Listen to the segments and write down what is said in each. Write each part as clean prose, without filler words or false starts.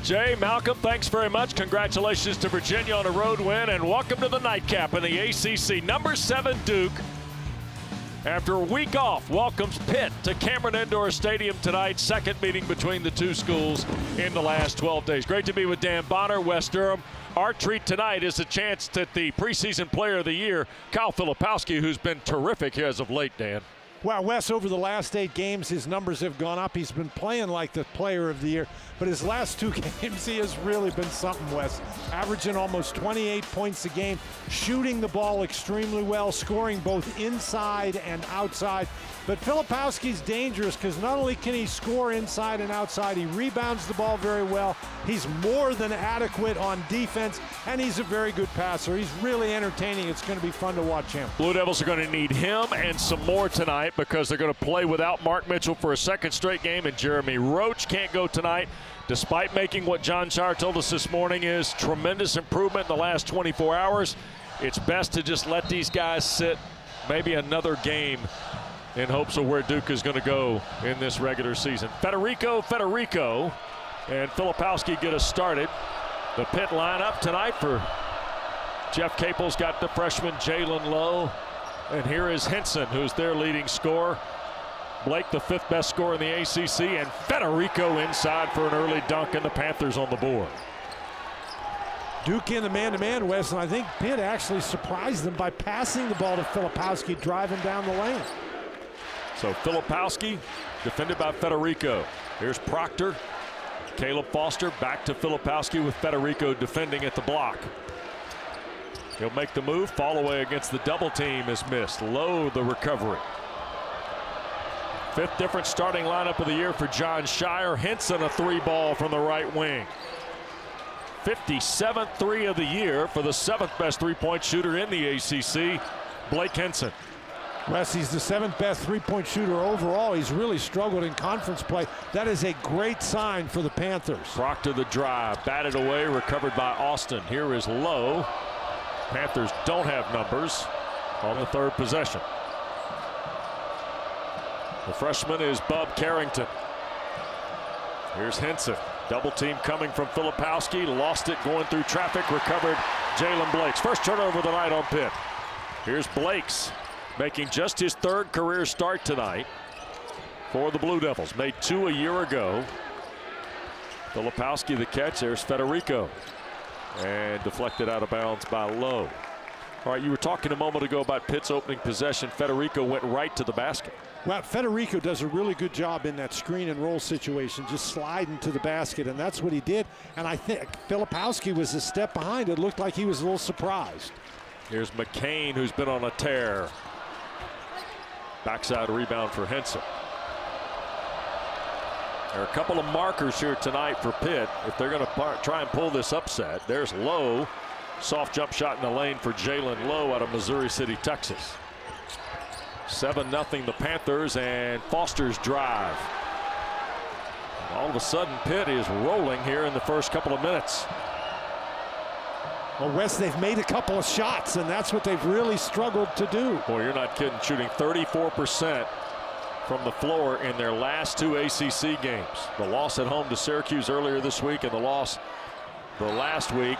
Jay, Malcolm, thanks very much. Congratulations to Virginia on a road win, and welcome to the nightcap in the ACC. Number 7 Duke, after a week off, welcomes Pitt to Cameron Indoor Stadium tonight. Second meeting between the two schools in the last 12 days. Great to be with Dan Bonner, Wes Durham. Our treat tonight is a chance at the preseason player of the year, Kyle Filipowski, who's been terrific here as of late, Dan. Well, Wes, over the last 8 games, his numbers have gone up. He's been playing like the player of the year. But his last 2 games, he has really been something, Wes. Averaging almost 28 points a game, shooting the ball extremely well, scoring both inside and outside. But Filipowski's dangerous because not only can he score inside and outside, he rebounds the ball very well. He's more than adequate on defense, and he's a very good passer. He's really entertaining. It's going to be fun to watch him. Blue Devils are going to need him and some more tonight because they're going to play without Mark Mitchell for a second straight game, and Jeremy Roach can't go tonight. Despite making what Jon Scheyer told us this morning is tremendous improvement in the last 24 hours, it's best to just let these guys sit maybe another game in hopes of where Duke is going to go in this regular season. Federico, and Filipowski get us started. The Pitt lineup tonight for Jeff Capel's got the freshman Jalen Lowe, and here is Henson, who's their leading scorer. Blake, the 5th best scorer in the ACC, and Federico inside for an early dunk, and the Panthers on the board. Duke in the man-to-man, Wes, and I think Pitt actually surprised them by passing the ball to Filipowski, driving down the lane. So Filipowski, defended by Federico. Here's Proctor, Caleb Foster, back to Filipowski with Federico defending at the block. He'll make the move, fall away against the double team is missed. Low the recovery. 5th different starting lineup of the year for Jon Scheyer. Henson a 3-ball from the right wing. 57th 3 of the year for the 7th best 3-point shooter in the ACC, Blake Henson. Wes, he's the 7th best 3-point shooter overall. He's really struggled in conference play. That is a great sign for the Panthers. Proctor the drive, batted away, recovered by Austin. Here is Lowe. Panthers don't have numbers on the 3rd possession. The freshman is Bub Carrington. Here's Henson. Double team coming from Filipowski. Lost it going through traffic. Recovered Jalen Blakes. First turnover of the night on Pitt. Here's Blakes making just his 3rd career start tonight for the Blue Devils. Made 2 a year ago. Filipowski the catch. There's Federico. And deflected out of bounds by Lowe. All right, you were talking a moment ago about Pitt's opening possession. Federico went right to the basket. Well, Federico does a really good job in that screen and roll situation, just sliding to the basket, and that's what he did. And I think Filipowski was a step behind. It looked like he was a little surprised. Here's McCain, who's been on a tear. Backside rebound for Henson. There are a couple of markers here tonight for Pitt if they're going to try and pull this upset. There's Lowe. Soft jump shot in the lane for Jalen Lowe out of Missouri City, Texas. 7-0 the Panthers, and Foster's drive. And all of a sudden, Pitt is rolling here in the first couple of minutes. Well, Wes, they've made a couple of shots, and that's what they've really struggled to do. Boy, you're not kidding. Shooting 34% from the floor in their last 2 ACC games. The loss at home to Syracuse earlier this week, and the loss the last week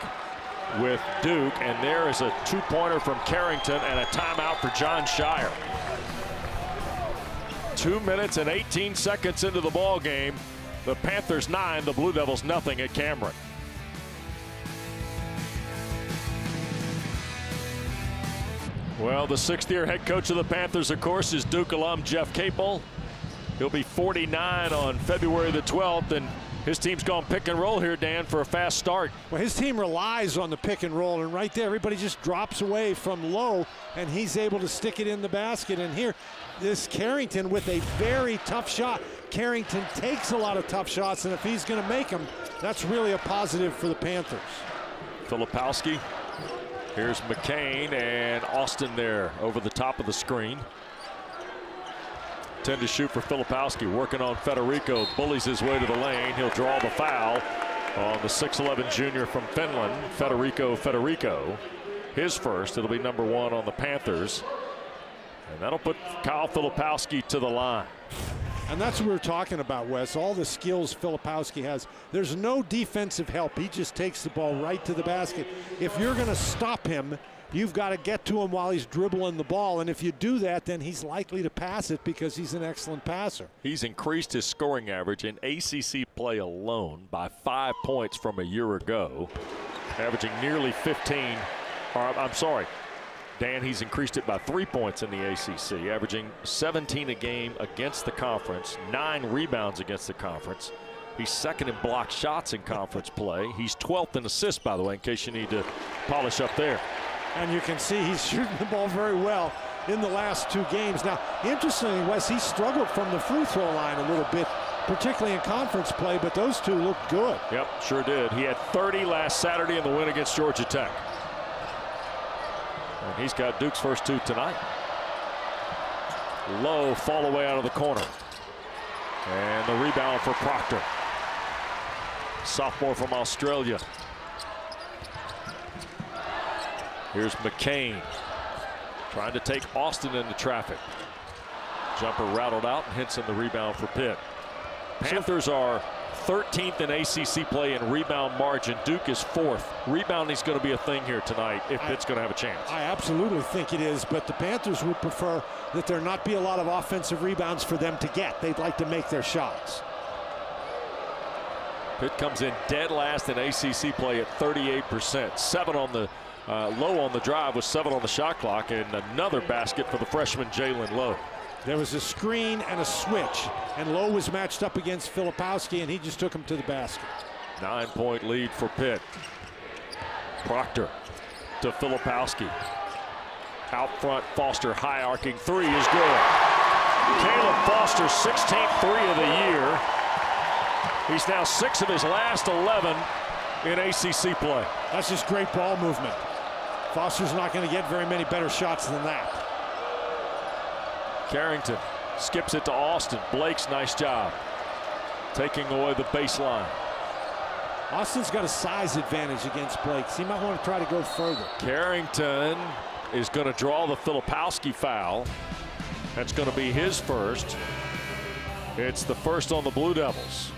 with Duke. And there is a 2-pointer from Carrington and a timeout for Jon Scheyer. 2 minutes and 18 seconds into the ball game. The Panthers 9, the Blue Devils nothing at Cameron. Well, the 6th-year head coach of the Panthers, of course, is Duke alum Jeff Capel. He'll be 49 on February the 12th, and his team's gone pick and roll here, Dan, for a fast start. Well, his team relies on the pick and roll, and right there, everybody just drops away from Lowe, and he's able to stick it in the basket. And here, this Carrington with a very tough shot. Carrington takes a lot of tough shots, and if he's going to make them, that's really a positive for the Panthers. Filipowski. Here's McCain and Austin there over the top of the screen. 10 to shoot for Filipowski, working on Federico, bullies his way to the lane. He'll draw the foul on the 6'11 junior from Finland, Federico. His first. It'll be number 1 on the Panthers. And that'll put Kyle Filipowski to the line. And that's what we're talking about, Wes. All the skills Filipowski has. There's no defensive help. He just takes the ball right to the basket. If you're going to stop him, you've got to get to him while he's dribbling the ball. And if you do that, then he's likely to pass it because he's an excellent passer. He's increased his scoring average in ACC play alone by 5 points from a year ago, averaging nearly 15. I'm sorry, Dan, he's increased it by 3 points in the ACC, averaging 17 a game against the conference, 9 rebounds against the conference. He's second in block shots in conference play. He's 12th in assists, by the way, in case you need to polish up there. And you can see he's shooting the ball very well in the last 2 games. Now, interestingly, Wes, he struggled from the free throw line a little bit, particularly in conference play, but those 2 looked good. Yep, sure did. He had 30 last Saturday in the win against Georgia Tech. And he's got Duke's first 2 tonight. Low fall away out of the corner. And the rebound for Proctor. Sophomore from Australia. Here's McCain trying to take Austin into traffic. Jumper rattled out, and Henson the rebound for Pitt. Panthers are 13th in ACC play in rebound margin. Duke is 4th. Rebounding is going to be a thing here tonight if Pitt's going to have a chance. I absolutely think it is, but the Panthers would prefer that there not be a lot of offensive rebounds for them to get. They'd like to make their shots. Pitt comes in dead last in ACC play at 38%. 7 on the Lowe on the drive with 7 on the shot clock, and another basket for the freshman Jalen Lowe. There was a screen and a switch, and Lowe was matched up against Filipowski, and he just took him to the basket. 9-point lead for Pitt. Proctor to Filipowski. Out front, Foster high arcing 3 is good. Caleb Foster's 16th 3 of the year. He's now 6 of his last 11 in ACC play. That's just great ball movement. Foster's not going to get very many better shots than that. Carrington skips it to Austin. Blake's nice job taking away the baseline. Austin's got a size advantage against Blake, so he might want to try to go further. Carrington is going to draw the Filipowski foul. That's going to be his first. It's the first on the Blue Devils.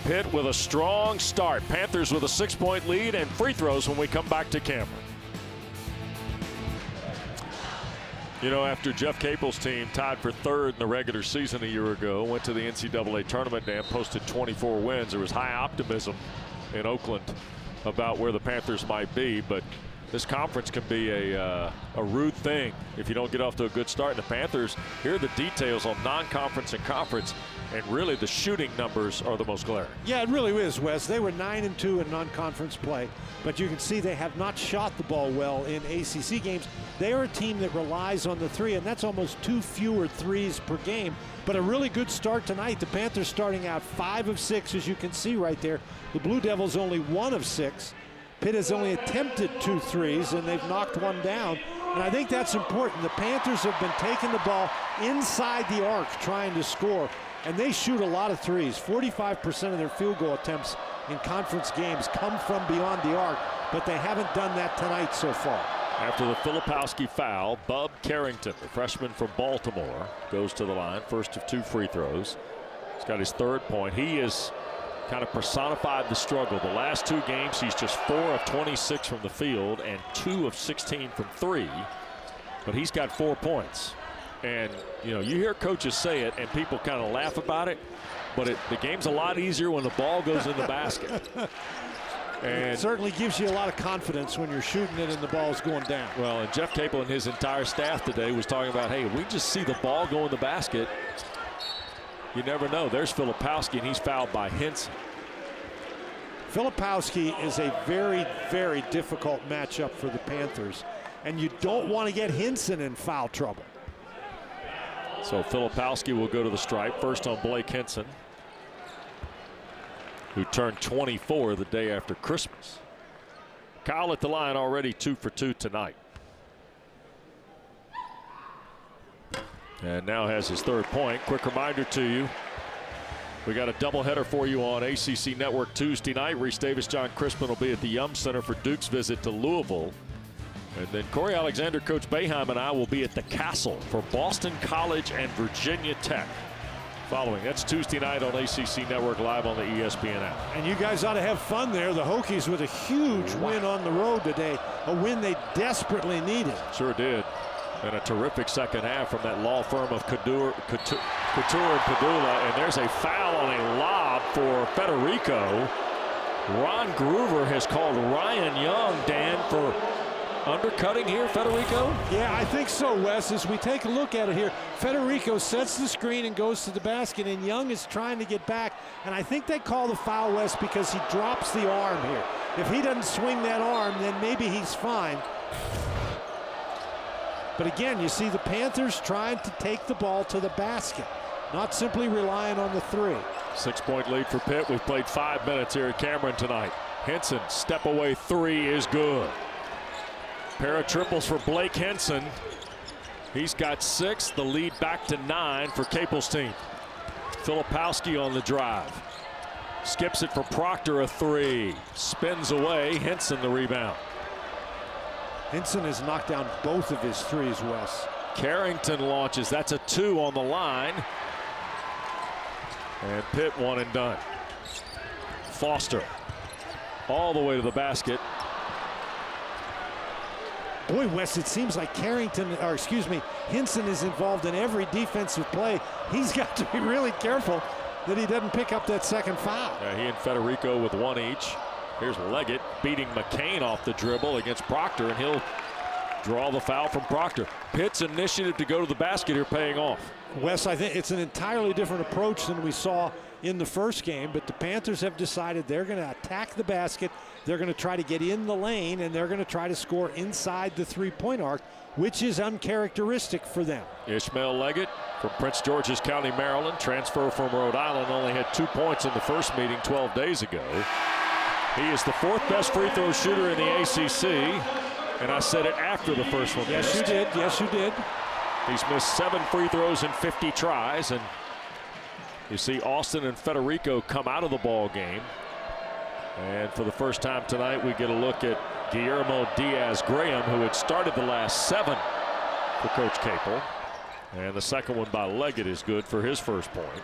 Pitt with a strong start. Panthers with a 6-point lead and free throws when we come back to Cameron. You know, after Jeff Capel's team tied for 3rd in the regular season a year ago, went to the NCAA tournament and posted 24 wins, there was high optimism in Oakland about where the Panthers might be, but this conference can be a rude thing if you don't get off to a good start. And the Panthers, here are the details on non-conference and conference, and really the shooting numbers are the most glaring. Yeah, it really is, Wes. They were 9-2 in non-conference play, but you can see they have not shot the ball well in ACC games. They are a team that relies on the 3, and that's almost 2 fewer threes per game. But a really good start tonight. The Panthers starting out 5 of 6, as you can see right there. The Blue Devils only 1 of 6. Pitt has only attempted 2 threes, and they've knocked 1 down. And I think that's important. The Panthers have been taking the ball inside the arc trying to score, and they shoot a lot of threes. 45% of their field goal attempts in conference games come from beyond the arc, but they haven't done that tonight so far. After the Filipowski foul, Bub Carrington, the freshman from Baltimore, goes to the line. First of 2 free throws. He's got his 3rd point. He is kind of personified the struggle. The last 2 games, he's just 4 of 26 from the field and 2 of 16 from 3. But he's got 4 points. And, you know, you hear coaches say it and people kind of laugh about it, but the game's a lot easier when the ball goes in the basket. And it certainly gives you a lot of confidence when you're shooting it and the ball's going down. Well, and Jeff Capel and his entire staff today was talking about, hey, if we just see the ball go in the basket, you never know. There's Filipowski, and he's fouled by Henson. Filipowski is a very, very difficult matchup for the Panthers, and you don't want to get Henson in foul trouble. So Filipowski will go to the stripe, first on Blake Henson, who turned 24 the day after Christmas. Kyle at the line already 2 for 2 tonight. And now has his 3rd point. Quick reminder to you, we got a doubleheader for you on ACC Network Tuesday night. Reese Davis, John Crispin will be at the Yum Center for Duke's visit to Louisville. And then Corey Alexander, Coach Boeheim, and I will be at the Castle for Boston College and Virginia Tech. following. That's Tuesday night on ACC Network Live on the ESPN app. And you guys ought to have fun there. The Hokies with a huge win on the road today, a win they desperately needed. Sure did. And a terrific second half from that law firm of Couture and Padula. And there's a foul on a lob for Federico. Ron Groover has called Ryan Young, Dan, for undercutting here, Federico? Yeah, I think so, Wes. As we take a look at it here, Federico sets the screen and goes to the basket, and Young is trying to get back. And I think they call the foul, Wes, because he drops the arm here. If he doesn't swing that arm, then maybe he's fine. But again, you see the Panthers trying to take the ball to the basket, not simply relying on the three. 6-point lead for Pitt. We've played 5 minutes here at Cameron tonight. Henson, step away three is good. Pair of triples for Blake Henson. He's got 6. The lead back to 9 for Capel's team. Filipowski on the drive. Skips it for Proctor, a 3. Spins away. Henson the rebound. Henson has knocked down both of his threes, Wes. Carrington launches. That's a 2 on the line. And Pitt one and done. Foster all the way to the basket. Boy, Wes, it seems like Henson is involved in every defensive play. He's got to be really careful that he doesn't pick up that second foul. Yeah, he and Federico with 1 each. Here's Leggett beating McCain off the dribble against Proctor, and he'll draw the foul from Proctor. Pitt's initiative to go to the basket here paying off. Wes, I think it's an entirely different approach than we saw in the first game, but the Panthers have decided they're going to attack the basket. They're going to try to get in the lane, and they're going to try to score inside the three-point arc, which is uncharacteristic for them. Ishmael Leggett from Prince George's County, Maryland, transfer from Rhode Island, only had 2 points in the first meeting 12 days ago. He is the 4th best free throw shooter in the ACC, and I said it after the first one. Yes, you did. Yes, you did. He's missed 7 free throws in 50 tries, and you see Austin and Federico come out of the ball game. And for the first time tonight, we get a look at Guillermo Diaz-Graham, who had started the last 7 for Coach Capel. And the second one by Leggett is good for his first point.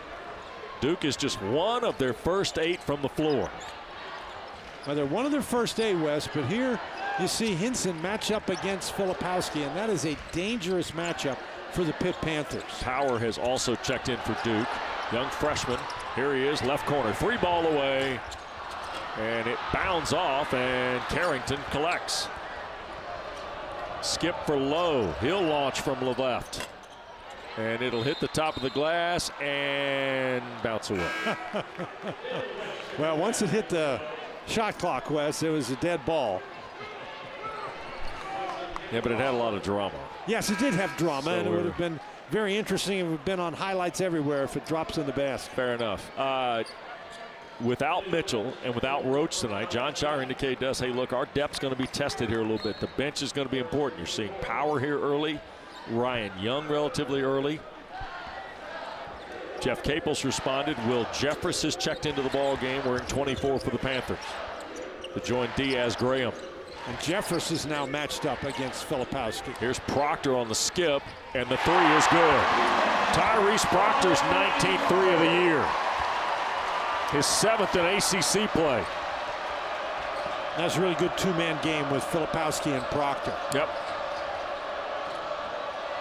Duke is just 1 of their first 8 from the floor. Well, they're 1 of their first 8, Wes, but here you see Henson match up against Filipowski, and that is a dangerous matchup for the Pitt Panthers. Power has also checked in for Duke. Young freshman. Here he is, left corner. 3 ball away. And it bounds off, and Carrington collects. Skip for Lowe. He'll launch from the left. And it'll hit the top of the glass and bounce away. Well, once it hit the shot clock, Wes, it was a dead ball. Yeah, but it had a lot of drama. Yes, it did have drama, So and it would have been very interesting. It would have been on highlights everywhere if it drops in the basket. Fair enough. Without Mitchell and without Roach tonight, John Shire indicated to us, hey, look, our depth's going to be tested here a little bit. The bench is going to be important. You're seeing Power here early. Ryan Young relatively early. Jeff Capels responded. Will Jeffress has checked into the ball game, wearing 24 for the Panthers, to join Diaz-Graham. And Jeffress is now matched up against Filipowski. Here's Proctor on the skip, and the 3 is good. Tyrese Proctor's 19th 3 of the year. His 7th in ACC play. That's a really good 2-man game with Filipowski and Proctor. Yep.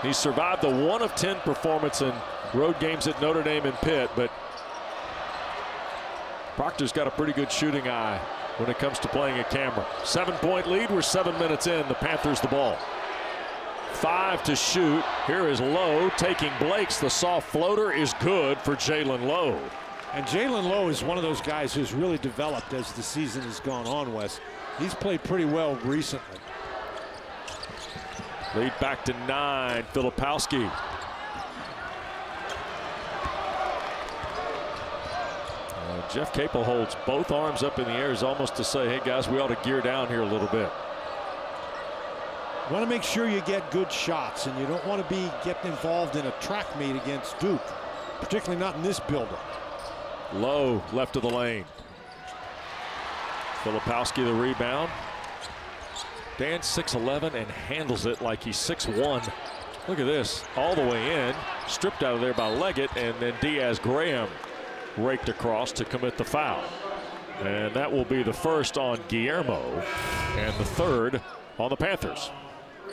He survived the 1 of 10 performance in road games at Notre Dame and Pitt, but Proctor's got a pretty good shooting eye when it comes to playing at Cameron. 7-point lead. We're 7 minutes in. The Panthers the ball. 5 to shoot. Here is Lowe taking Blake's. The soft floater is good for Jalen Lowe. And Jalen Lowe is one of those guys who's really developed as the season has gone on, Wes. He's played pretty well recently. Lead back to 9. Filipowski. Jeff Capel holds both arms up in the air, is almost to say, hey guys, we ought to gear down here a little bit. You want to make sure you get good shots, and you don't want to be getting involved in a track meet against Duke, particularly not in this building. Lowe left of the lane. Filipowski the rebound. Dan 6'11" and handles it like he's 6'1". Look at this, all the way in, stripped out of there by Leggett, and then Diaz-Graham raked across to commit the foul. And that will be the first on Guillermo and the third on the Panthers.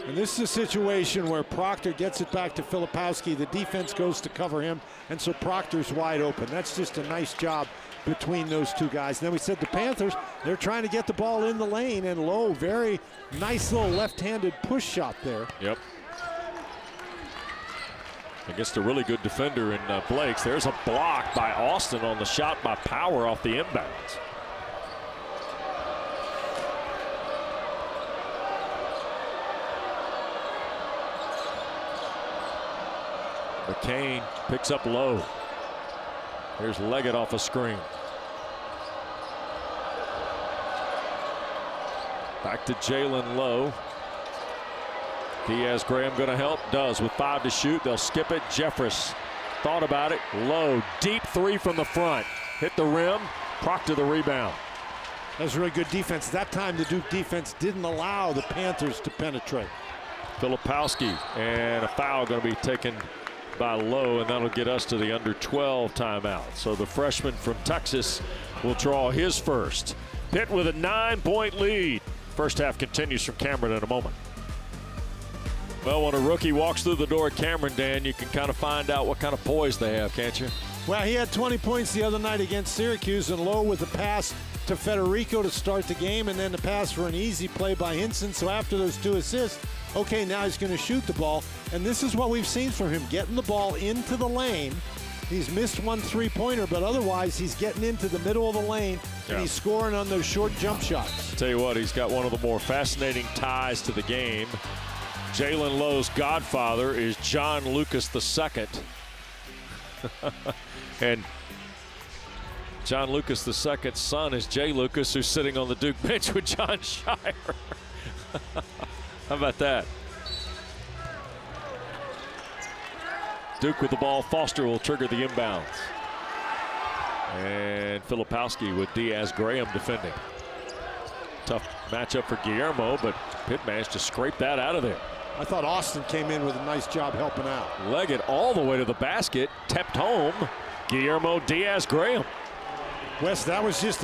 And this is a situation where Proctor gets it back to Filipowski. The defense goes to cover him, and so Proctor's wide open. That's just a nice job between those two guys. And then we said the Panthers, they're trying to get the ball in the lane, and Lowe, very nice little left-handed push shot there. Yep. Against a really good defender in Blake's. There's a block by Austin on the shot by Power off the inbounds. McCain picks up Lowe. Here's Leggett off a screen. Back to Jalen Lowe. Diaz-Graham going to help. Does with 5 to shoot. They'll skip it. Jeffress thought about it. Lowe, deep three from the front. Hit the rim. Proctor the rebound. That was really good defense. That time the Duke defense didn't allow the Panthers to penetrate. Filipowski, and a foul going to be taken by Lowe, and that'll get us to the under 12 timeout. So the freshman from Texas will draw his first. Pitt with a 9-point lead. First half continues from Cameron in a moment. Well, when a rookie walks through the door at Cameron, Dan, you can kind of find out what kind of poise they have, can't you? Well, he had 20 points the other night against Syracuse, and Lowe with the pass to Federico to start the game, and then the pass for an easy play by Hinson. So after those 2 assists, okay, now he's going to shoot the ball. And this is what we've seen from him, getting the ball into the lane. He's missed 1 3-pointer, but otherwise he's getting into the middle of the lane, and he's scoring on those short jump shots. I'll tell you what, he's got one of the more fascinating ties to the game. Jalen Lowe's godfather is John Lucas II. And John Lucas II's son is Jay Lucas, who's sitting on the Duke bench with John Shire. How about that? Duke with the ball. Foster will trigger the inbounds. And Filipowski with Diaz-Graham defending. Tough matchup for Guillermo, but Pitt managed to scrape that out of there. I thought Austin came in with a nice job helping out. Leggett all the way to the basket, tapped home. Guillermo Diaz-Graham. Wes, that was just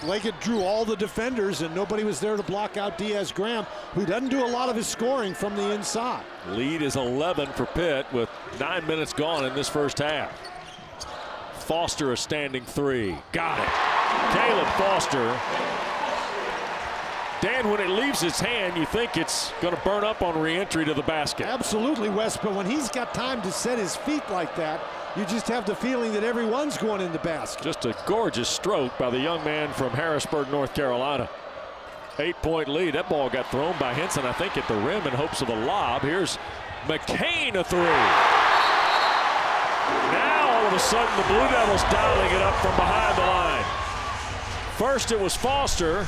Leggett drew all the defenders, and nobody was there to block out Diaz-Graham, who doesn't do a lot of his scoring from the inside. Lead is 11 for Pitt with 9 minutes gone in this first half. Foster a standing 3. Got it. Caleb Foster. Dan, when it leaves his hand, you think it's going to burn up on re-entry to the basket. Absolutely, Wes, but when he's got time to set his feet like that, you just have the feeling that everyone's going in the basket. Just a gorgeous stroke by the young man from Harrisburg, North Carolina. 8-point lead. That ball got thrown by Hinson, I think, at the rim in hopes of a lob. Here's McCain, a 3. Now, all of a sudden, the Blue Devils dialing it up from behind the line. First, it was Foster,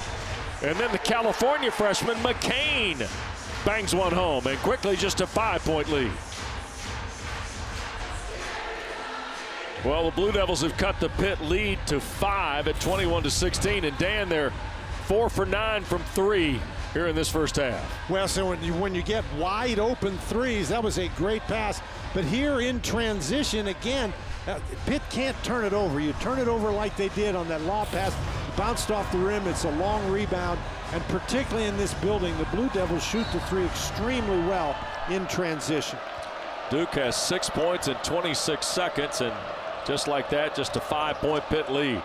and then the California freshman, McCain, bangs one home, and quickly just a 5-point lead. Well, the Blue Devils have cut the Pitt lead to 5 at 21-16, and Dan, they're 4 for 9 from 3 here in this first half. Well, so when you get wide open threes, that was a great pass. But here in transition, again, Pitt can't turn it over. You turn it over like they did on that lob pass, bounced off the rim. It's a long rebound, and particularly in this building, the Blue Devils shoot the 3 extremely well in transition. Duke has 6 points in 26 seconds, and just like that, just a 5-point Pitt lead.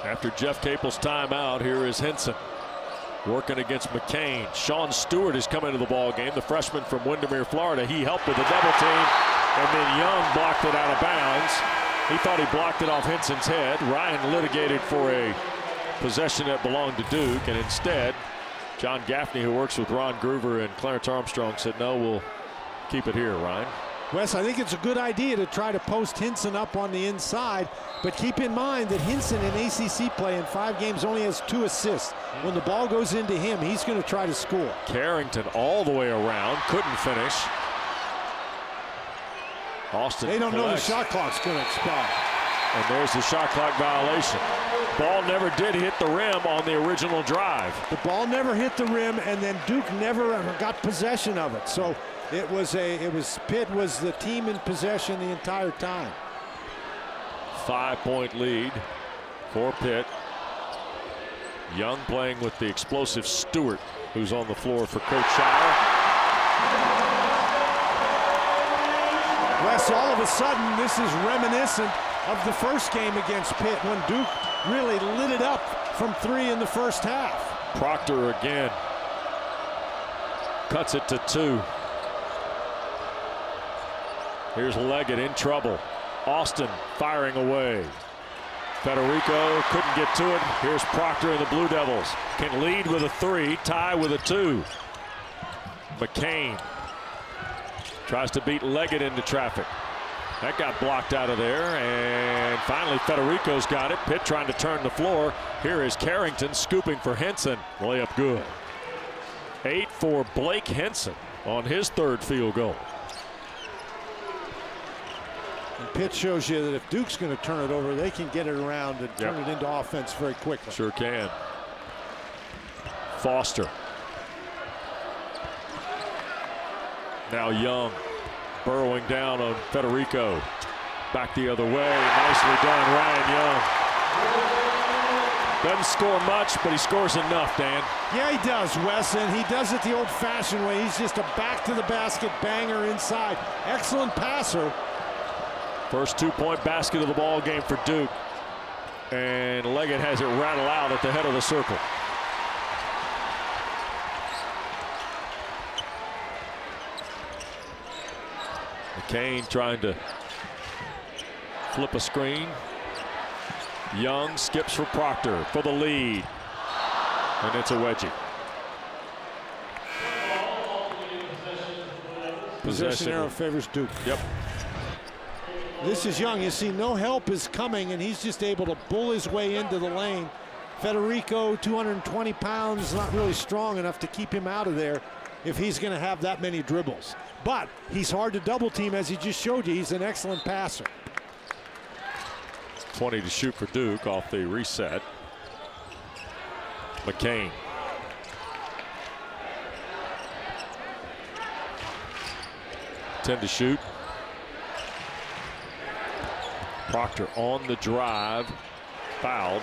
After Jeff Capel's timeout, here is Hinson working against McCain. Sean Stewart is coming to the ball game, the freshman from Windermere, Florida. He helped with the double team, and then Young blocked it out of bounds. He thought he blocked it off Hinson's head. Ryan litigated for a possession that belonged to Duke, and instead, John Gaffney, who works with Ron Groover and Clarence Armstrong, said, no, we'll keep it here, Ryan. Wes, I think it's a good idea to try to post Hinson up on the inside, but keep in mind that Hinson in ACC play in 5 games only has 2 assists. When the ball goes into him, he's going to try to score. Carrington all the way around, couldn't finish. Austin They don't collects. know the shot clock's going to expire. And there's the shot clock violation. Ball never did hit the rim on the original drive. The ball never hit the rim, and then Duke never got possession of it. So Pitt was the team in possession the entire time. 5-point lead for Pitt. Young playing with the explosive Stewart, who's on the floor for Coach Shire. Wes, all of a sudden, this is reminiscent of the first game against Pitt when Duke really lit it up from 3 in the first half. Proctor again. Cuts it to 2. Here's Leggett in trouble. Austin firing away. Federico couldn't get to it. Here's Proctor and the Blue Devils. Can lead with a 3, tie with a 2. McCain tries to beat Leggett into traffic. That got blocked out of there, and finally Federico's got it. Pitt trying to turn the floor. Here is Carrington scooping for Henson. Layup good. 8 for Blake Henson on his 3rd field goal. And Pitt shows you that if Duke's going to turn it over, they can get it around and turn it into offense very quickly. Sure can. Foster. Now Young burrowing down on Federico. Back the other way. Nicely done, Ryan Young. Doesn't score much, but he scores enough, Dan. Yeah, he does, Wes, and he does it the old-fashioned way. He's just a back-to-the-basket banger inside. Excellent passer. First 2-point basket of the ball game for Duke. And Leggett has it rattle out at the head of the circle. McCain trying to flip a screen. Young skips for Proctor for the lead. And it's a wedgie. Possession arrow favors Duke. Yep. This is Young. You see, no help is coming, and he's just able to bull his way into the lane. Federico, 220 pounds, not really strong enough to keep him out of there if he's going to have that many dribbles. But he's hard to double team, as he just showed you. He's an excellent passer. 20 to shoot for Duke off the reset. McCain. Ten to shoot. Proctor on the drive, fouled,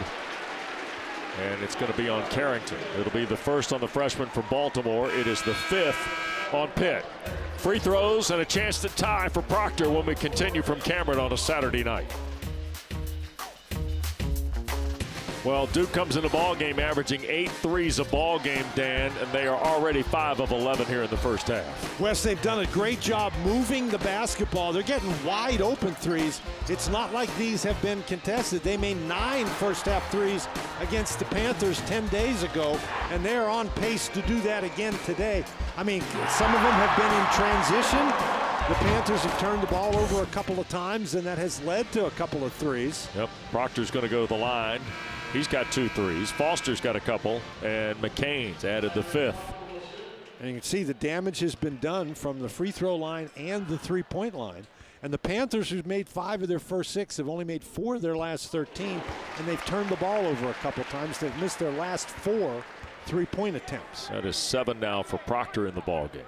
and it's going to be on Carrington. It'll be the first on the freshman from Baltimore. It is the 5th on Pitt. Free throws and a chance to tie for Proctor when we continue from Cameron on a Saturday night. Well, Duke comes in the ball game averaging 8 threes a ball game, Dan, and they are already 5 of 11 here in the first half. Wes, they've done a great job moving the basketball. They're getting wide open threes. It's not like these have been contested. They made 9 first half threes against the Panthers 10 days ago, and they're on pace to do that again today. I mean, some of them have been in transition. The Panthers have turned the ball over a couple of times, and that has led to a couple of threes. Yep, Proctor's going to go to the line. He's got 2 threes. Foster's got a couple, and McCain's added the 5th. And you can see the damage has been done from the free throw line and the 3-point line. And the Panthers, who've made 5 of their first 6, have only made 4 of their last 13, and they've turned the ball over a couple times. They've missed their last 4 3-point attempts. That is 7 now for Proctor in the ball game.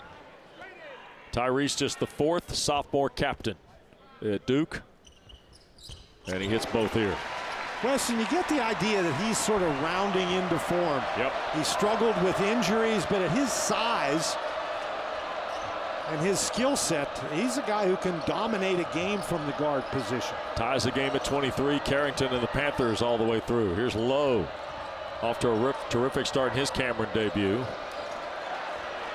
Tyrese just the 4th sophomore captain at Duke, and he hits both here. Weston, you get the idea that he's sort of rounding into form. Yep. He struggled with injuries, but at his size and his skill set, he's a guy who can dominate a game from the guard position. Ties the game at 23. Carrington and the Panthers all the way through. Here's Lowe off to a terrific start in his Cameron debut.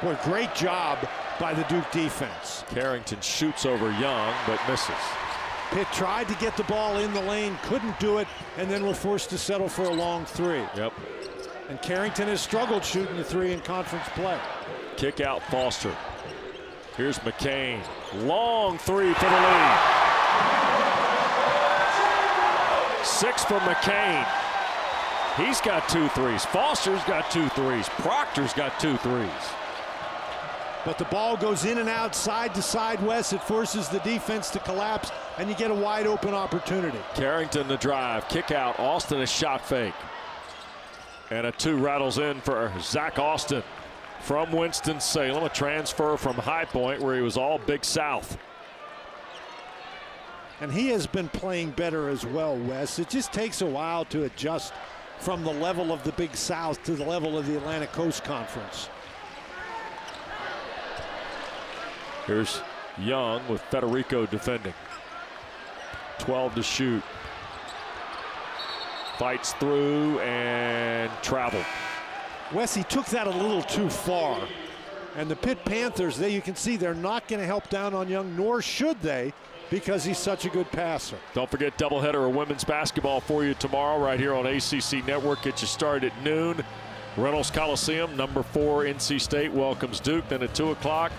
What a great job by the Duke defense. Carrington shoots over Young, but misses. Pitt tried to get the ball in the lane, couldn't do it, and then were forced to settle for a long 3. Yep. And Carrington has struggled shooting the 3 in conference play. Kick out Foster. Here's McCain. Long 3 for the lead. 6 for McCain. He's got 2 threes. Foster's got 2 threes. Proctor's got 2 threes. But the ball goes in and out, side to side, Wes. It forces the defense to collapse, and you get a wide open opportunity. Carrington the drive, kick out. Austin a shot fake. And a 2 rattles in for Zach Austin from Winston-Salem, a transfer from High Point where he was all Big South. And he has been playing better as well, Wes. It just takes a while to adjust from the level of the Big South to the level of the Atlantic Coast Conference. Here's Young with Federico defending. 12 to shoot. Fights through and traveled. Wes, he took that a little too far. And the Pitt Panthers, you can see they're not going to help down on Young, nor should they, because he's such a good passer. Don't forget doubleheader of women's basketball for you tomorrow right here on ACC Network. Get you started at noon. Reynolds Coliseum, number 4 NC State welcomes Duke. Then at 2 o'clock,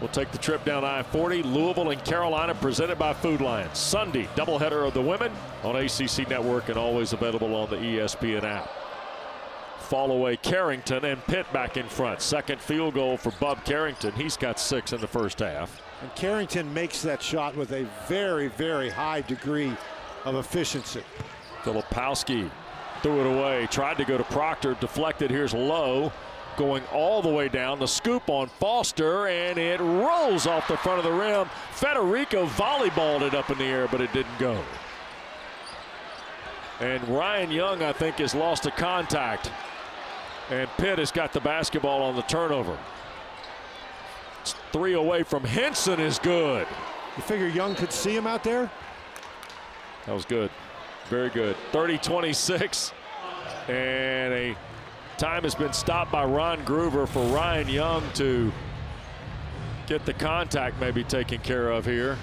we'll take the trip down I-40. Louisville and Carolina, presented by Food Lion. Sunday, doubleheader of the women on ACC Network and always available on the ESPN app. Fall away Carrington, and Pitt back in front. Second field goal for Bub Carrington. He's got 6 in the first half. And Carrington makes that shot with a very, very high degree of efficiency. Filipowski threw it away, tried to go to Proctor, deflected. Here's Lowe going all the way down. The scoop on Foster, and it rolls off the front of the rim. Federico volleyballed it up in the air, but it didn't go. And Ryan Young, I think, has lost a contact. And Pitt has got the basketball on the turnover. 3 away from Henson is good. You figure Young could see him out there? That was good. Very good. 30-26. And a time has been stopped by Ron Groover for Ryan Young to get the contact maybe taken care of here.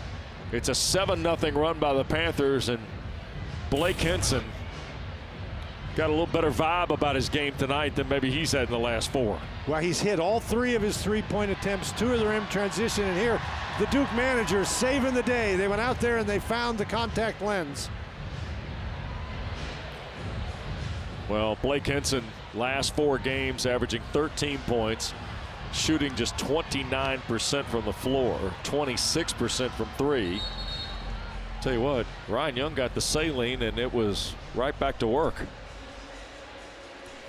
It's a 7-0 run by the Panthers, and Blake Henson got a little better vibe about his game tonight than maybe he's had in the last 4. Well, he's hit all 3 of his 3-point attempts, 2 of them in transition, and here the Duke manager saving the day. They went out there and they found the contact lens. Well, Blake Henson, last 4 games, averaging 13 points, shooting just 29% from the floor, 26% from 3. Tell you what, Ryan Young got the saline, and it was right back to work.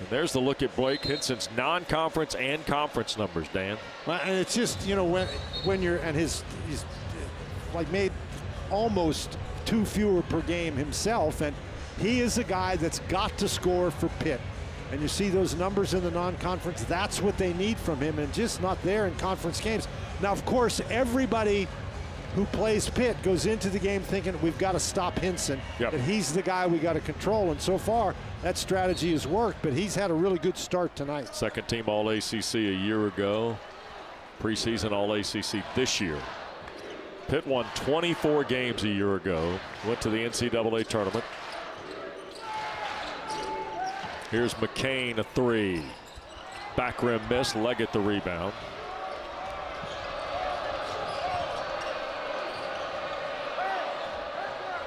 And there's the look at Blake Henson's non-conference and conference numbers, Dan. Well, and it's just, you know, when you're, and he's like made almost 2 fewer per game himself, and he is a guy that's got to score for Pitt. And you see those numbers in the non-conference, that's what they need from him, and just not there in conference games. Now, of course, everybody who plays Pitt goes into the game thinking we've got to stop Henson, that he's the guy we got to control, and so far that strategy has worked, but he's had a really good start tonight. Second team All-ACC a year ago, preseason All-ACC this year. Pitt won 24 games a year ago, went to the NCAA tournament. Here's McCain, a 3. Back rim miss, Leggett the rebound.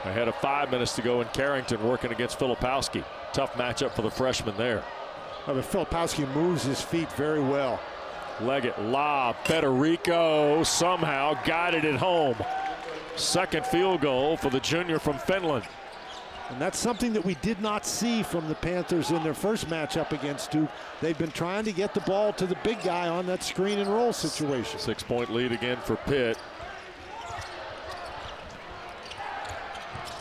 Ahead of 5 minutes to go, in Carrington working against Filipowski. Tough matchup for the freshman there. Well, but Filipowski moves his feet very well. Leggett lob, Federico somehow guided it home. Second field goal for the junior from Finland. And that's something that we did not see from the Panthers in their first matchup against Duke. They've been trying to get the ball to the big guy on that screen and roll situation. 6-point lead again for Pitt.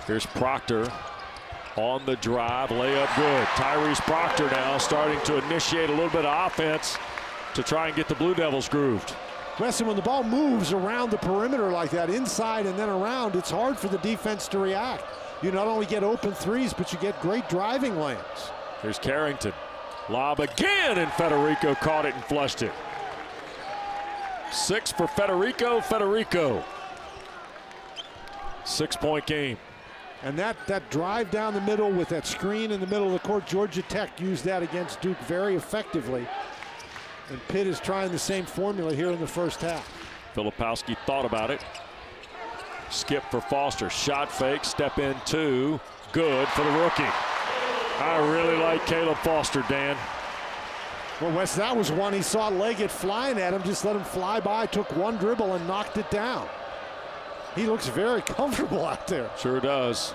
Here's Proctor on the drive, layup good. Tyrese Proctor now starting to initiate a little bit of offense to try and get the Blue Devils grooved. Weston, when the ball moves around the perimeter like that, inside and then around, it's hard for the defense to react. You not only get open threes, but you get great driving lanes. Here's Carrington. Lob again, and Federico caught it and flushed it. 6 for Federico. 6-point game. And that drive down the middle with that screen in the middle of the court, Georgia Tech used that against Duke very effectively. And Pitt is trying the same formula here in the first half. Filipowski thought about it. Skip for Foster. Shot fake. Step in 2. Good for the rookie. I really like Caleb Foster, Dan. Well, Wes, that was one he saw Leggett flying at him, just let him fly by, took one dribble and knocked it down. He looks very comfortable out there. Sure does.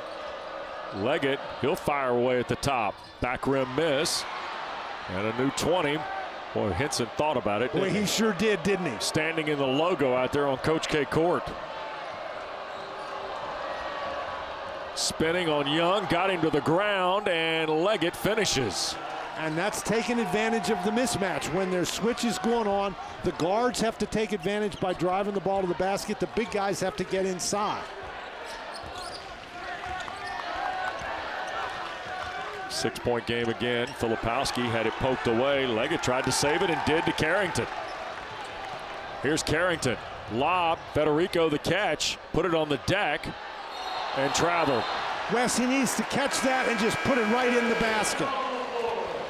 Leggett, he'll fire away at the top. Back rim miss. And a new 20. Boy, Henson thought about it. Boy, he sure did, didn't he? Standing in the logo out there on Coach K court. Spinning on Young, got him to the ground, and Leggett finishes. And that's taking advantage of the mismatch. When there's switches going on, the guards have to take advantage by driving the ball to the basket. The big guys have to get inside. 6-point game again. Filipowski had it poked away. Leggett tried to save it and did to Carrington. Here's Carrington. Lob. Federico the catch. Put it on the deck and traveled. Wes, he needs to catch that and just put it right in the basket.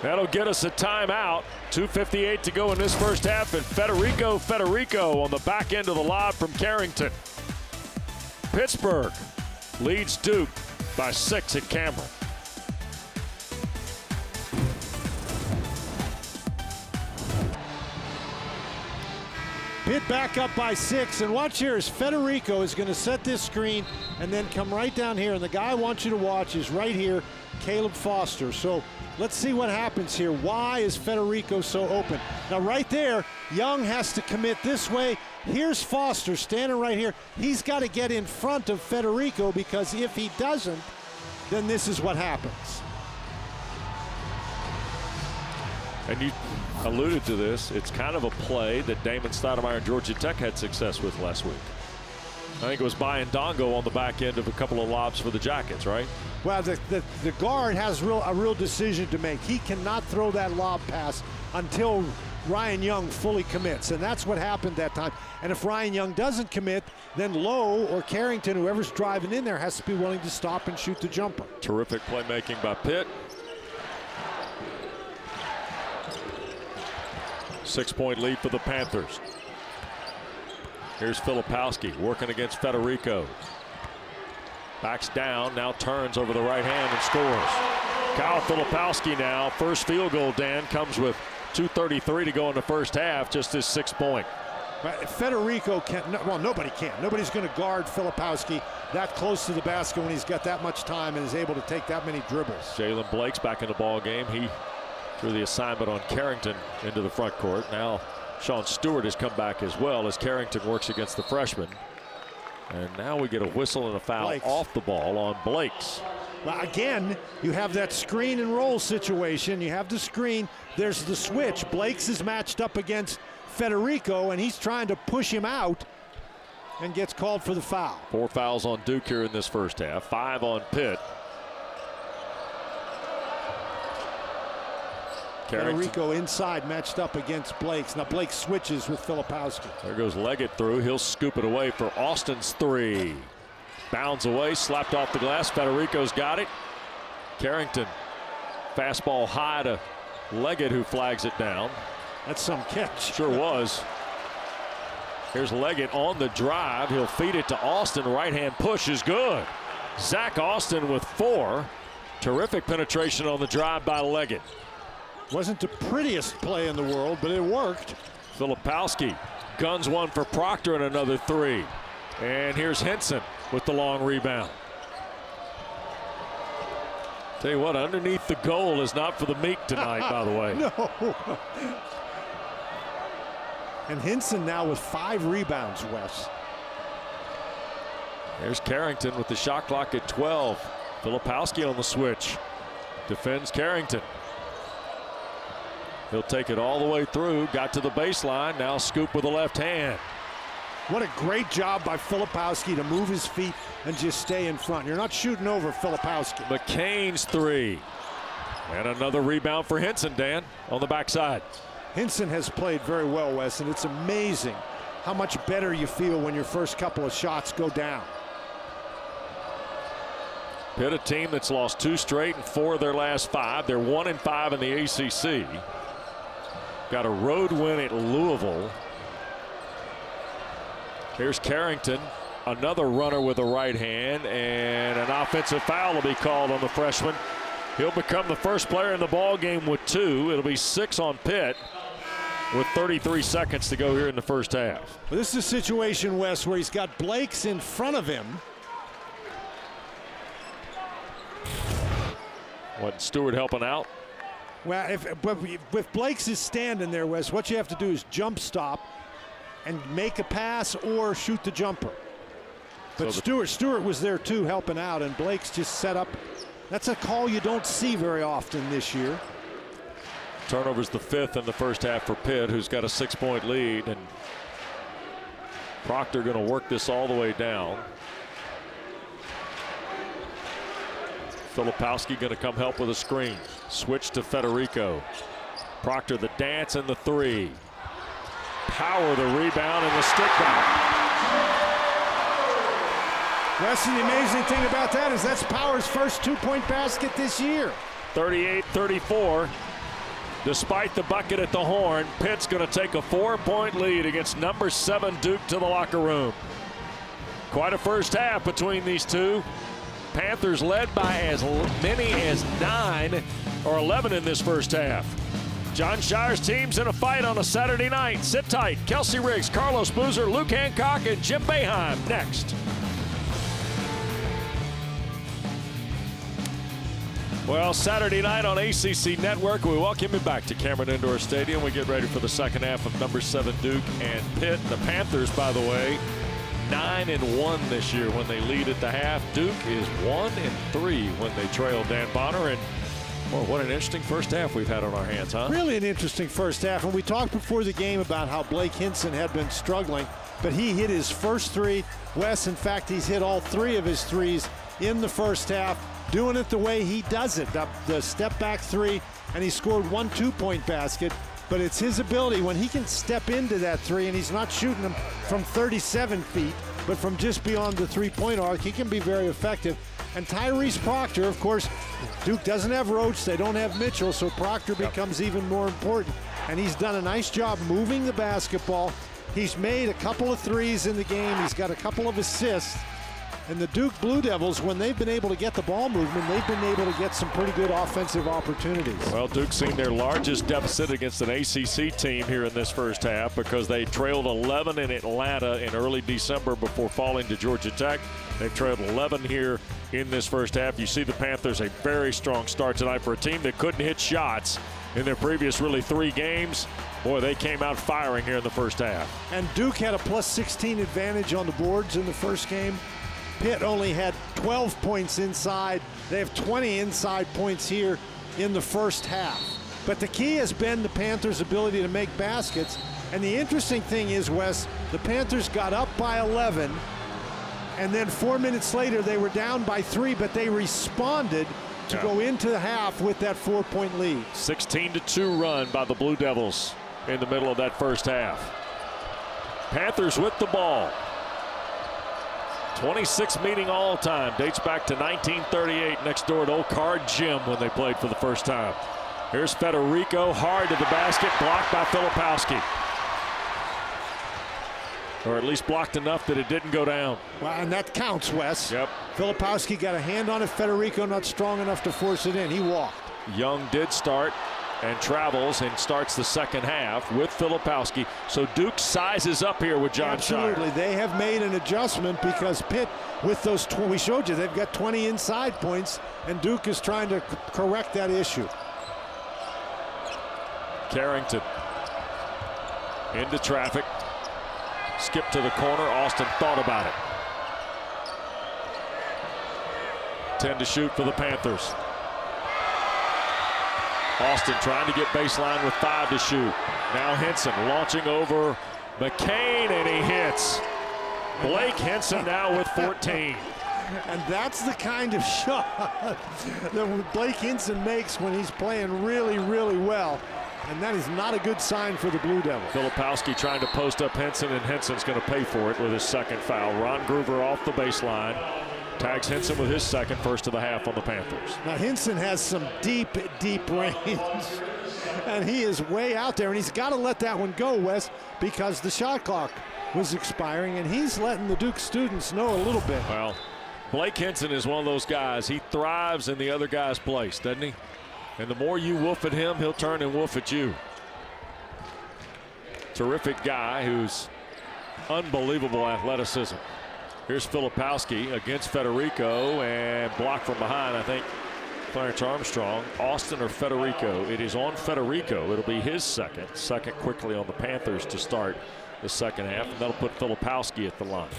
That'll get us a timeout. 2:58 to go in this first half, and Federico on the back end of the lob from Carrington. Pittsburgh leads Duke by 6 at Cameron. Pitt back up by 6, and watch here as Federico is going to set this screen and then come right down here, and the guy I want you to watch is right here, Caleb Foster. So let's see what happens here. Why is Federico so open? Now right there, Young has to commit this way. Here's Foster standing right here. He's got to get in front of Federico, because if he doesn't, then this is what happens. And you alluded to this. It's kind of a play that Damon Stoudemire and Georgia Tech had success with last week. I think it was Dongo on the back end of a couple of lobs for the Jackets, right? Well, the guard has a real decision to make. He cannot throw that lob pass until Ryan Young fully commits, and that's what happened that time. And if Ryan Young doesn't commit, then Lowe or Carrington, whoever's driving in there, has to be willing to stop and shoot the jumper. Terrific playmaking by Pitt. 6-point lead for the Panthers. Here's Filipowski working against Federico. Backs down, now turns over the right hand and scores. Kyle Filipowski now, first field goal, Dan, comes with 2:33 to go in the first half, just his 6th point. Federico can't, well, nobody can. Nobody's going to guard Filipowski that close to the basket when he's got that much time and is able to take that many dribbles. Jalen Blake's back in the ball game. He threw the assignment on Carrington into the front court. Now Sean Stewart has come back as well as Carrington works against the freshman. And now we get a whistle and a foul off the ball on Blake's. Well, again, you have that screen and roll situation. You have the screen. There's the switch. Blake's is matched up against Federico, and he's trying to push him out and gets called for the foul. 4 fouls on Duke here in this first half. 5 on Pitt. Federico inside matched up against Blake's. Now Blake switches with Filipowski. There goes Leggett through. He'll scoop it away for Austin's 3. Bounds away, slapped off the glass. Federico's got it. Carrington, fastball high to Leggett, who flags it down. That's some catch. Sure was. Here's Leggett on the drive. He'll feed it to Austin. Right hand push is good. Zach Austin with 4. Terrific penetration on the drive by Leggett. Wasn't the prettiest play in the world, but it worked. Filipowski guns one for Proctor and another 3. And here's Henson with the long rebound. Tell you what, underneath the goal is not for the meek tonight, by the way. No. And Henson now with 5 rebounds, Wes. There's Carrington with the shot clock at 12. Filipowski on the switch. Defends Carrington. He'll take it all the way through. Got to the baseline. Now scoop with the left hand. What a great job by Filipowski to move his feet and just stay in front. You're not shooting over Filipowski. McCain's 3. And another rebound for Henson, Dan, on the backside. Henson has played very well, Wes, and it's amazing how much better you feel when your first couple of shots go down. Pitt, a team that's lost 2 straight and 4 of their last 5. They're 1-5 in the ACC. Got a road win at Louisville. Here's Carrington, another runner with a right hand, and an offensive foul will be called on the freshman. He'll become the first player in the ball game with 2. It'll be 6 on Pitt with 33 seconds to go here in the first half. Well, this is a situation, Wes, where he's got Blake's in front of him. What, Stewart helping out? Well, if Blake's is standing there, Wes, what you have to do is jump stop and make a pass or shoot the jumper. But so Stewart was there too, helping out, and Blake's just set up. That's a call you don't see very often this year. Turnover's the 5th in the first half for Pitt, who's got a 6-point lead, and Proctor going to work this all the way down. Filipowski going to come help with a screen. Switch to Federico. Proctor the dance and the 3. Power the rebound and the stick back. Wes, the amazing thing about that is that's Power's first 2-point basket this year. 38-34. Despite the bucket at the horn, Pitt's going to take a 4-point lead against number 7 Duke to the locker room. Quite a first half between these two. Panthers led by as many as 9 or 11 in this first half. John Shire's team's in a fight on a Saturday night. Sit tight. Kelsey Riggs, Carlos Boozer, Luke Hancock, and Jim Boeheim next. Well, Saturday night on ACC Network, we welcome you back to Cameron Indoor Stadium. We get ready for the second half of number 7 Duke and Pitt. The Panthers, by the way, 9-1 this year when they lead at the half. Duke is 1-3 when they trail Dan Bonner. And boy, what an interesting first half we've had on our hands, huh? Really an interesting first half. And we talked before the game about how Blake Hinson had been struggling, but he hit his first 3. Wes, in fact, he's hit all 3 of his 3s in the first half, doing it the way he does it, the step back 3, and he scored 1 2-point basket. But it's his ability when he can step into that 3, and he's not shooting them from 37 feet, but from just beyond the 3-point arc, he can be very effective. And Tyrese Proctor, of course, Duke doesn't have Roach, they don't have Mitchell, so Proctor becomes even more important. And he's done a nice job moving the basketball. He's made a couple of 3s in the game. He's got a couple of assists. And the Duke Blue Devils, when they've been able to get the ball movement, they've been able to get some pretty good offensive opportunities. Well, Duke's seen their largest deficit against an ACC team here in this first half because they trailed 11 in Atlanta in early December before falling to Georgia Tech. They've trailed 11 here in this first half. You see the Panthers, a very strong start tonight for a team that couldn't hit shots in their previous 3 games. Boy, they came out firing here in the first half. And Duke had a +16 advantage on the boards in the first game. Pitt only had 12 points inside. They have 20 inside points here in the first half. But the key has been the Panthers' ability to make baskets. And the interesting thing is, Wes, the Panthers got up by 11, and then 4 minutes later they were down by 3, but they responded to go into the half with that 4-point lead. 16-2 run by the Blue Devils in the middle of that first half. Panthers with the ball. 26th meeting all time, dates back to 1938 next door at Old Card Gym when they played for the first time. Here's Federico, hard to the basket, blocked by Filipowski. Or at least blocked enough that it didn't go down. Well, and that counts, Wes. Yep. Filipowski got a hand on it. Federico not strong enough to force it in. He walked. Young did start and travels and starts the second half with Filipowski. So Duke sizes up here with John Shire. Absolutely. They have made an adjustment because Pitt, with those, we showed you, they've got 20 inside points, and Duke is trying to correct that issue. Carrington into traffic. Skip to the corner. Austin thought about it. 10 to shoot for the Panthers. Austin trying to get baseline with 5 to shoot. Now Hinson launching over McCain, and he hits. Blake Hinson now with 14. And that's the kind of shot that Blake Hinson makes when he's playing really, really well. And that is not a good sign for the Blue Devils. Filipowski trying to post up Hinson, and Hinson's going to pay for it with his second foul. Ron Groover off the baseline. Tags Hinson with his second, first of the half on the Panthers. Now Hinson has some deep, deep range. And he is way out there, and he's got to let that one go, Wes, because the shot clock was expiring, and he's letting the Duke students know a little bit. Well, Blake Henson is one of those guys. He thrives in the other guy's place, doesn't he? And the more you woof at him, he'll turn and woof at you. Terrific guy who's unbelievable athleticism. Here's Filipowski against Federico and blocked from behind, I think, Clarence Armstrong. Austin or Federico? It is on Federico. It'll be his second quickly on the Panthers to start the second half, and that'll put Filipowski at the line.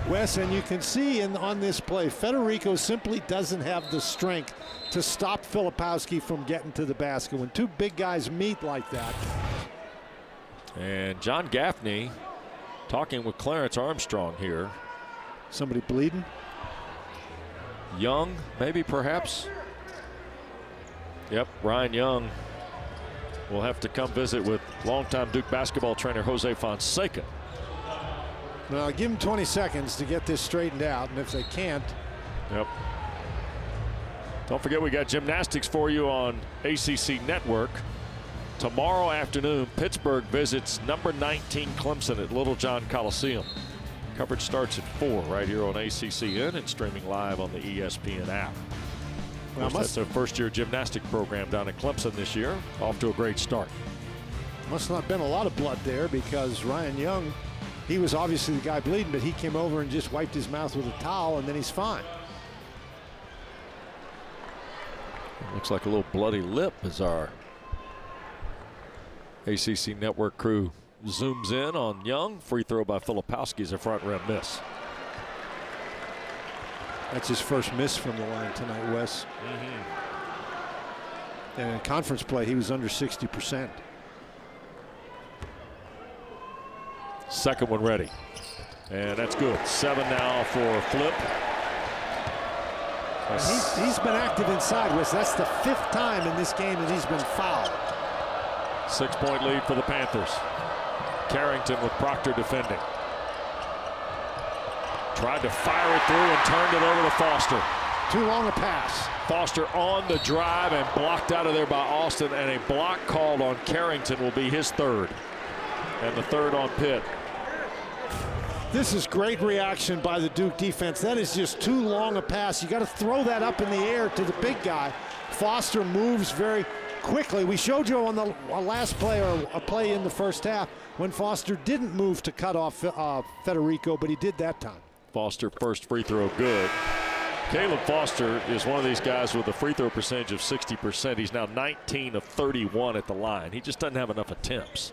Wes, and you can see on this play, Federico simply doesn't have the strength to stop Filipowski from getting to the basket. When two big guys meet like that. And John Gaffney talking with Clarence Armstrong here. Somebody bleeding? Young, maybe, perhaps. Yep, Ryan Young will have to come visit with longtime Duke basketball trainer Jose Fonseca. Now, give them 20 seconds to get this straightened out, and if they can't. Yep. Don't forget, we got gymnastics for you on ACC Network. Tomorrow afternoon, Pittsburgh visits number 19 Clemson at Little John Coliseum. Coverage starts at 4 right here on ACCN and streaming live on the ESPN app. Well, that's their first-year gymnastic program down in Clemson this year. Off to a great start. Must not have been a lot of blood there, because Ryan Young, he was obviously the guy bleeding, but he came over and just wiped his mouth with a towel, and then he's fine. Looks like a little bloody lip as our ACC Network crew zooms in on Young. Free throw by Filipowski is a front rim miss. That's his first miss from the line tonight, Wes. And in conference play, he was under 60%. Second one ready. And that's good. 7 now for Flip. He's been active inside, Wes. That's the 5th time in this game that he's been fouled. 6-point lead for the Panthers. Carrington with Proctor defending. Tried to fire it through and turned it over to Foster. Too long a pass. Foster on the drive and blocked out of there by Austin, and a block called on Carrington will be his third. And the third on Pitt. This is great reaction by the Duke defense. That is just too long a pass. You got to throw that up in the air to the big guy. Foster moves very quickly. We showed you on the last play, or a play in the first half, when Foster didn't move to cut off Federico, but he did that time. Foster first free throw good. Caleb Foster is one of these guys with a free throw percentage of 60%. He's now 19 of 31 at the line. He just doesn't have enough attempts.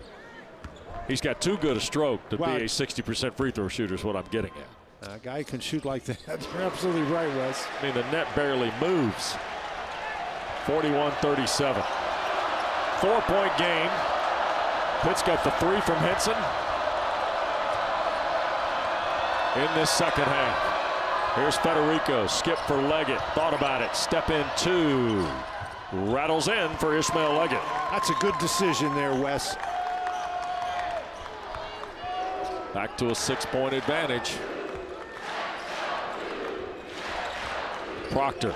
He's got too good a stroke to be a 60% free throw shooter is what I'm getting at. A guy can shoot like that. You're absolutely right, Wes. I mean, the net barely moves. 41-37. 4-point game. Pitt's got the 3 from Henson in this second half. Here's Federico. Skip for Leggett. Thought about it. Step in 2. Rattles in for Ishmael Leggett. That's a good decision there, Wes. Back to a 6-point advantage. Proctor.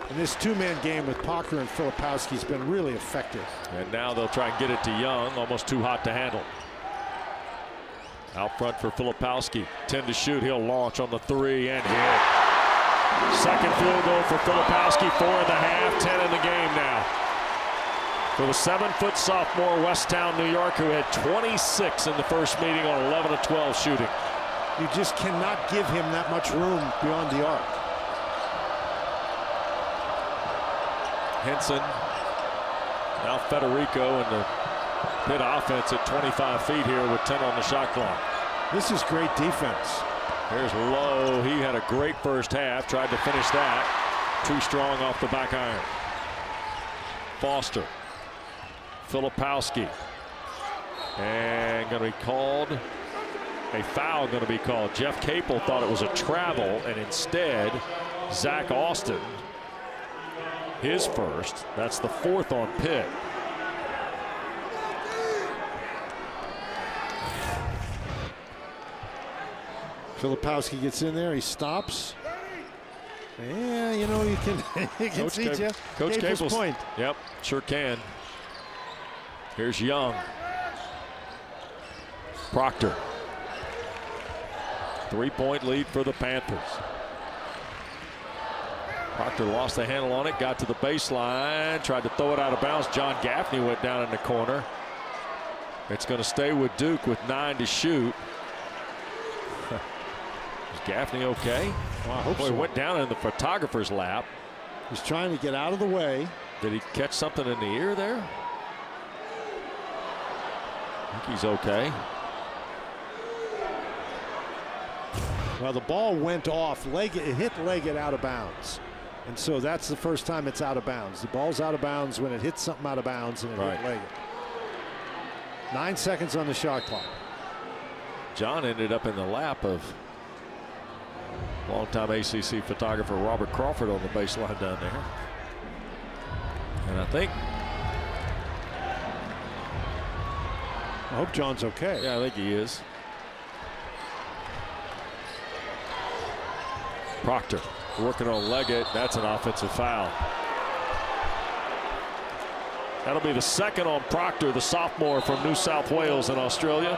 And this two-man game with Proctor and Filipowski has been really effective. And now they'll try and get it to Young. Almost too hot to handle. Out front for Filipowski. 10 to shoot. He'll launch on the 3 and hit. Second field goal for Filipowski. 4.5. 10 in the game now. For the 7-foot sophomore, Westtown, New York, who had 26 in the first meeting on 11 of 12 shooting. You just cannot give him that much room beyond the arc. Henson. Now Federico and the Pitt offense at 25 feet here with 10 on the shot clock. This is great defense. Here's Lowe. He had a great first half. Tried to finish that. Too strong off the back iron. Foster. Filipowski. And going to be called. A foul going to be called. Jeff Capel thought it was a travel, and instead Zach Austin, his first. That's the 4th on Pitt. Filipowski gets in there. He stops. Yeah, you know, you can see Coach Capel's point. Yep, sure can. Here's Young. Proctor. 3-point lead for the Panthers. Proctor lost the handle on it, got to the baseline, tried to throw it out of bounds. John Gaffney went down in the corner. It's going to stay with Duke with 9 to shoot. Is Gaffney okay? Well, I hope Boy, so. Went down in the photographer's lap. He's trying to get out of the way. Did he catch something in the ear there? I think he's okay. Well, the ball went off. It hit Leggett out of bounds. And so that's the first time it's out of bounds. The ball's out of bounds when it hits something out of bounds, and it hit Leggett. 9 seconds on the shot clock. John ended up in the lap of longtime ACC photographer Robert Crawford on the baseline down there. And I think, I hope John's okay. yeah, I think he is. Proctor working on Leggett. That's an offensive foul. That'll be the second on Proctor, the sophomore from New South Wales in Australia.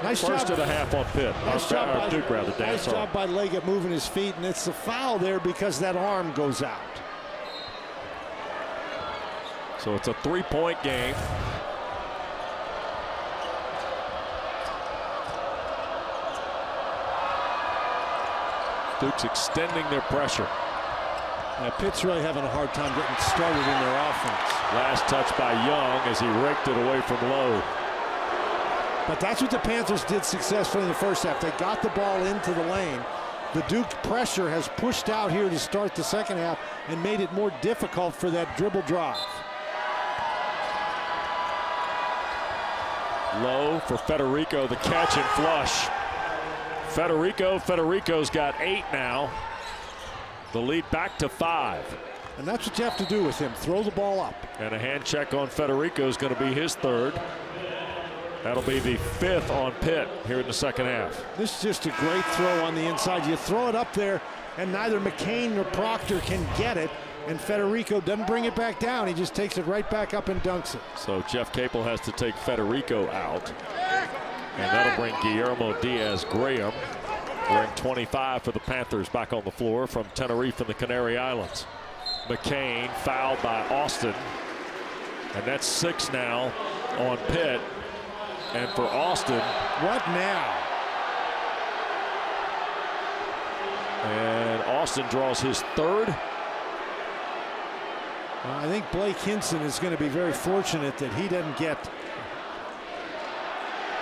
Nice First job. of the half on Pitt. Nice job by Duke, rather. Nice job by Leggett moving his feet, and it's the foul there because that arm goes out. So it's a 3-point game. Duke's extending their pressure. Now, Pitt's really having a hard time getting started in their offense. Last touch by Young as he raked it away from Lowe. But that's what the Panthers did successfully in the first half. They got the ball into the lane. The Duke pressure has pushed out here to start the second half and made it more difficult for that dribble drive. Lowe for Federico, the catch and flush. Federico's got 8 now. The lead back to 5. And that's what you have to do with him, throw the ball up. And a hand check on Federico is going to be his 3rd. That'll be the 5th on Pitt here in the second half. This is just a great throw on the inside. You throw it up there, and neither McCain nor Proctor can get it. And Federico doesn't bring it back down. He just takes it right back up and dunks it. So Jeff Capel has to take Federico out. And that'll bring Guillermo Diaz-Graham, wearing 25 for the Panthers, back on the floor from Tenerife in the Canary Islands. McCain fouled by Austin. And that's 6 now on Pitt. And for Austin. What now? And Austin draws his 3rd. I think Blake Hinson is going to be very fortunate that he doesn't get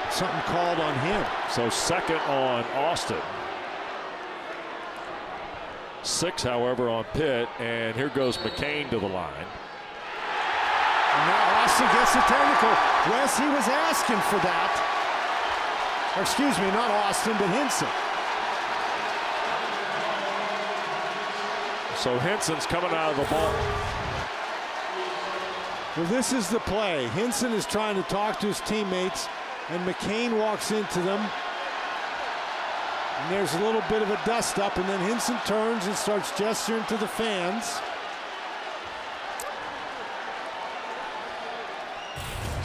something called on him. So 2nd on Austin. 6, however, on Pitt. And here goes McCain to the line. And now Austin gets the technical. Wes, he was asking for that. Or excuse me, not Austin, but Hinson. So Hinson's coming out of the ball. Well, this is the play. Hinson is trying to talk to his teammates, and McCain walks into them. And there's a little bit of a dust up, and then Hinson turns and starts gesturing to the fans.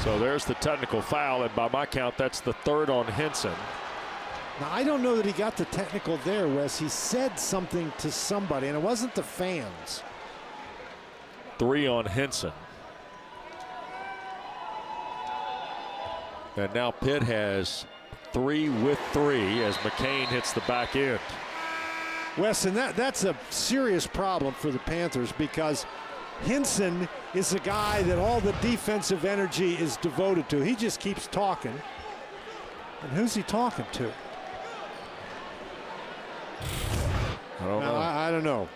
So there's the technical foul, and by my count, that's the 3rd on Hinson. Now, I don't know that he got the technical there, Wes. He said something to somebody, and it wasn't the fans. 3 on Hinson. And now Pitt has 3 with 3 as McCain hits the back end. Wes, and that's a serious problem for the Panthers because Hinson is a guy that all the defensive energy is devoted to. He just keeps talking. And who's he talking to? I don't know. I don't know.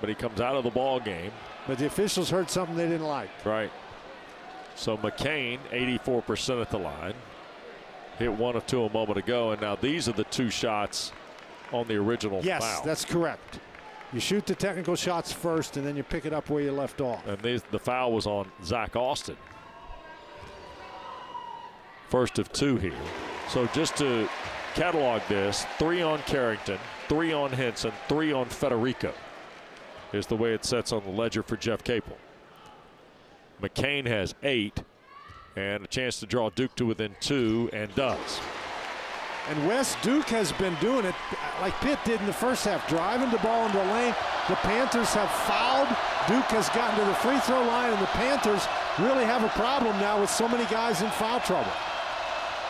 But he comes out of the ball game. But the officials heard something they didn't like. Right. So McCain, 84% at the line. Hit 1 of 2 a moment ago, and now these are the 2 shots on the original foul. Yes, that's correct. You shoot the technical shots first, and then you pick it up where you left off. And the foul was on Zach Austin. First of 2 here. So just to catalog this, 3 on Carrington, 3 on Hinson, 3 on Federico is the way it sets on the ledger for Jeff Capel. McCain has 8 and a chance to draw Duke to within 2, and does. And Wes, Duke has been doing it like Pitt did in the first half, driving the ball into the lane, The Panthers have fouled. Duke has gotten to the free throw line, and the Panthers really have a problem now with so many guys in foul trouble.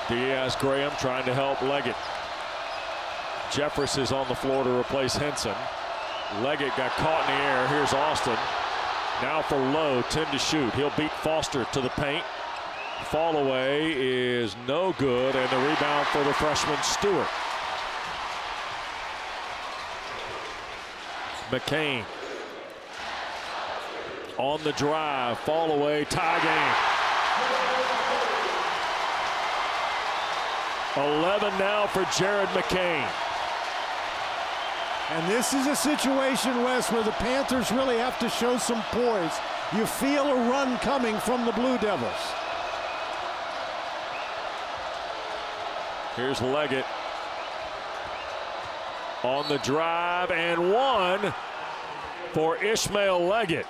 Diaz-Graham trying to help Leggett. Jeffress is on the floor to replace Henson. Leggett got caught in the air. Here's Austin. Now for Lowe, 10 to shoot. He'll beat Foster to the paint. Fall away is no good, and the rebound for the freshman Stewart. McCain on the drive, fall away, tie game. 11 now for Jared McCain. And this is a situation, Wes, where the Panthers really have to show some poise. You feel a run coming from the Blue Devils. Here's Leggett on the drive, and one for Ishmael Leggett.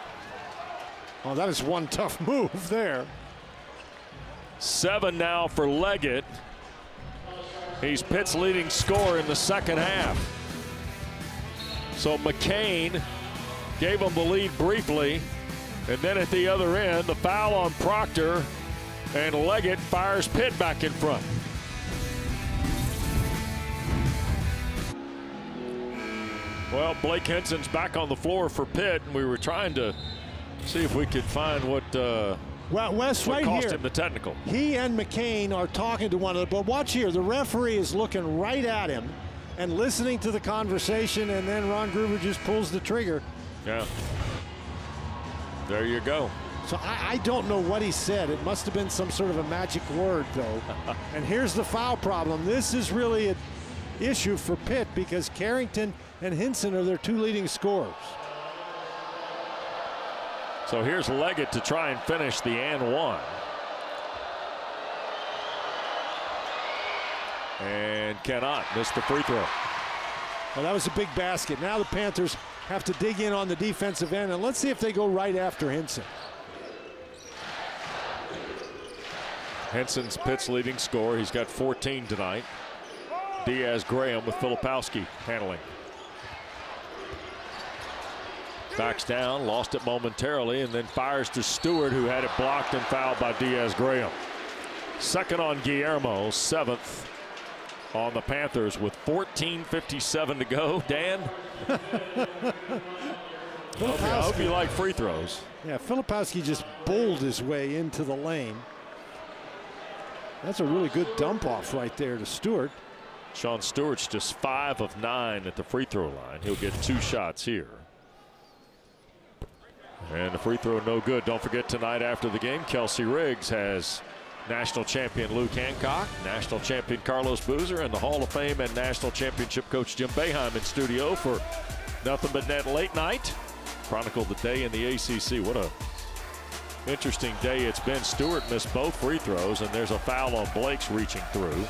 Oh, that is one tough move there. 7 now for Leggett. He's Pitt's leading scorer in the second half. So McCain gave him the lead briefly, and then at the other end, the foul on Proctor, and Leggett fires Pitt back in front. Well, Blake Henson's back on the floor for Pitt, and we were trying to see if we could find what Wes, right cost here, him the technical. He and McCain are talking to one another, but watch here. The referee is looking right at him and listening to the conversation, and then Ron Gruber just pulls the trigger. Yeah. There you go. So I don't know what he said. It must have been some sort of a magic word, though. And here's the foul problem. This is really an issue for Pitt because Carrington and Hinson are their 2 leading scorers. So here's Leggett to try and finish the and one. And cannot miss the free throw. Well, that was a big basket. Now the Panthers have to dig in on the defensive end, and let's see if they go right after Hinson. Henson's Pitt's leading scorer. He's got 14 tonight. Diaz-Graham with Filipowski handling. Backs down, lost it momentarily, and then fires to Stewart, who had it blocked and fouled by Diaz-Graham. Second on Guillermo, 7th on the Panthers with 14:57 to go. Dan? I hope you like free throws. Yeah, Filipowski just bowled his way into the lane. That's a really good dump off right there to Stewart. Sean Stewart's just 5 of 9 at the free throw line. He'll get 2 shots here. And the free throw no good. Don't forget tonight after the game, Kelsey Riggs has national champion Luke Hancock, national champion Carlos Boozer, and the Hall of Fame and national championship coach Jim Boeheim in studio for Nothing But Net Late Night. Chronicle the day in the ACC. What a interesting day it's been. Stewart missed both free throws, and there's a foul on Blake's reaching through.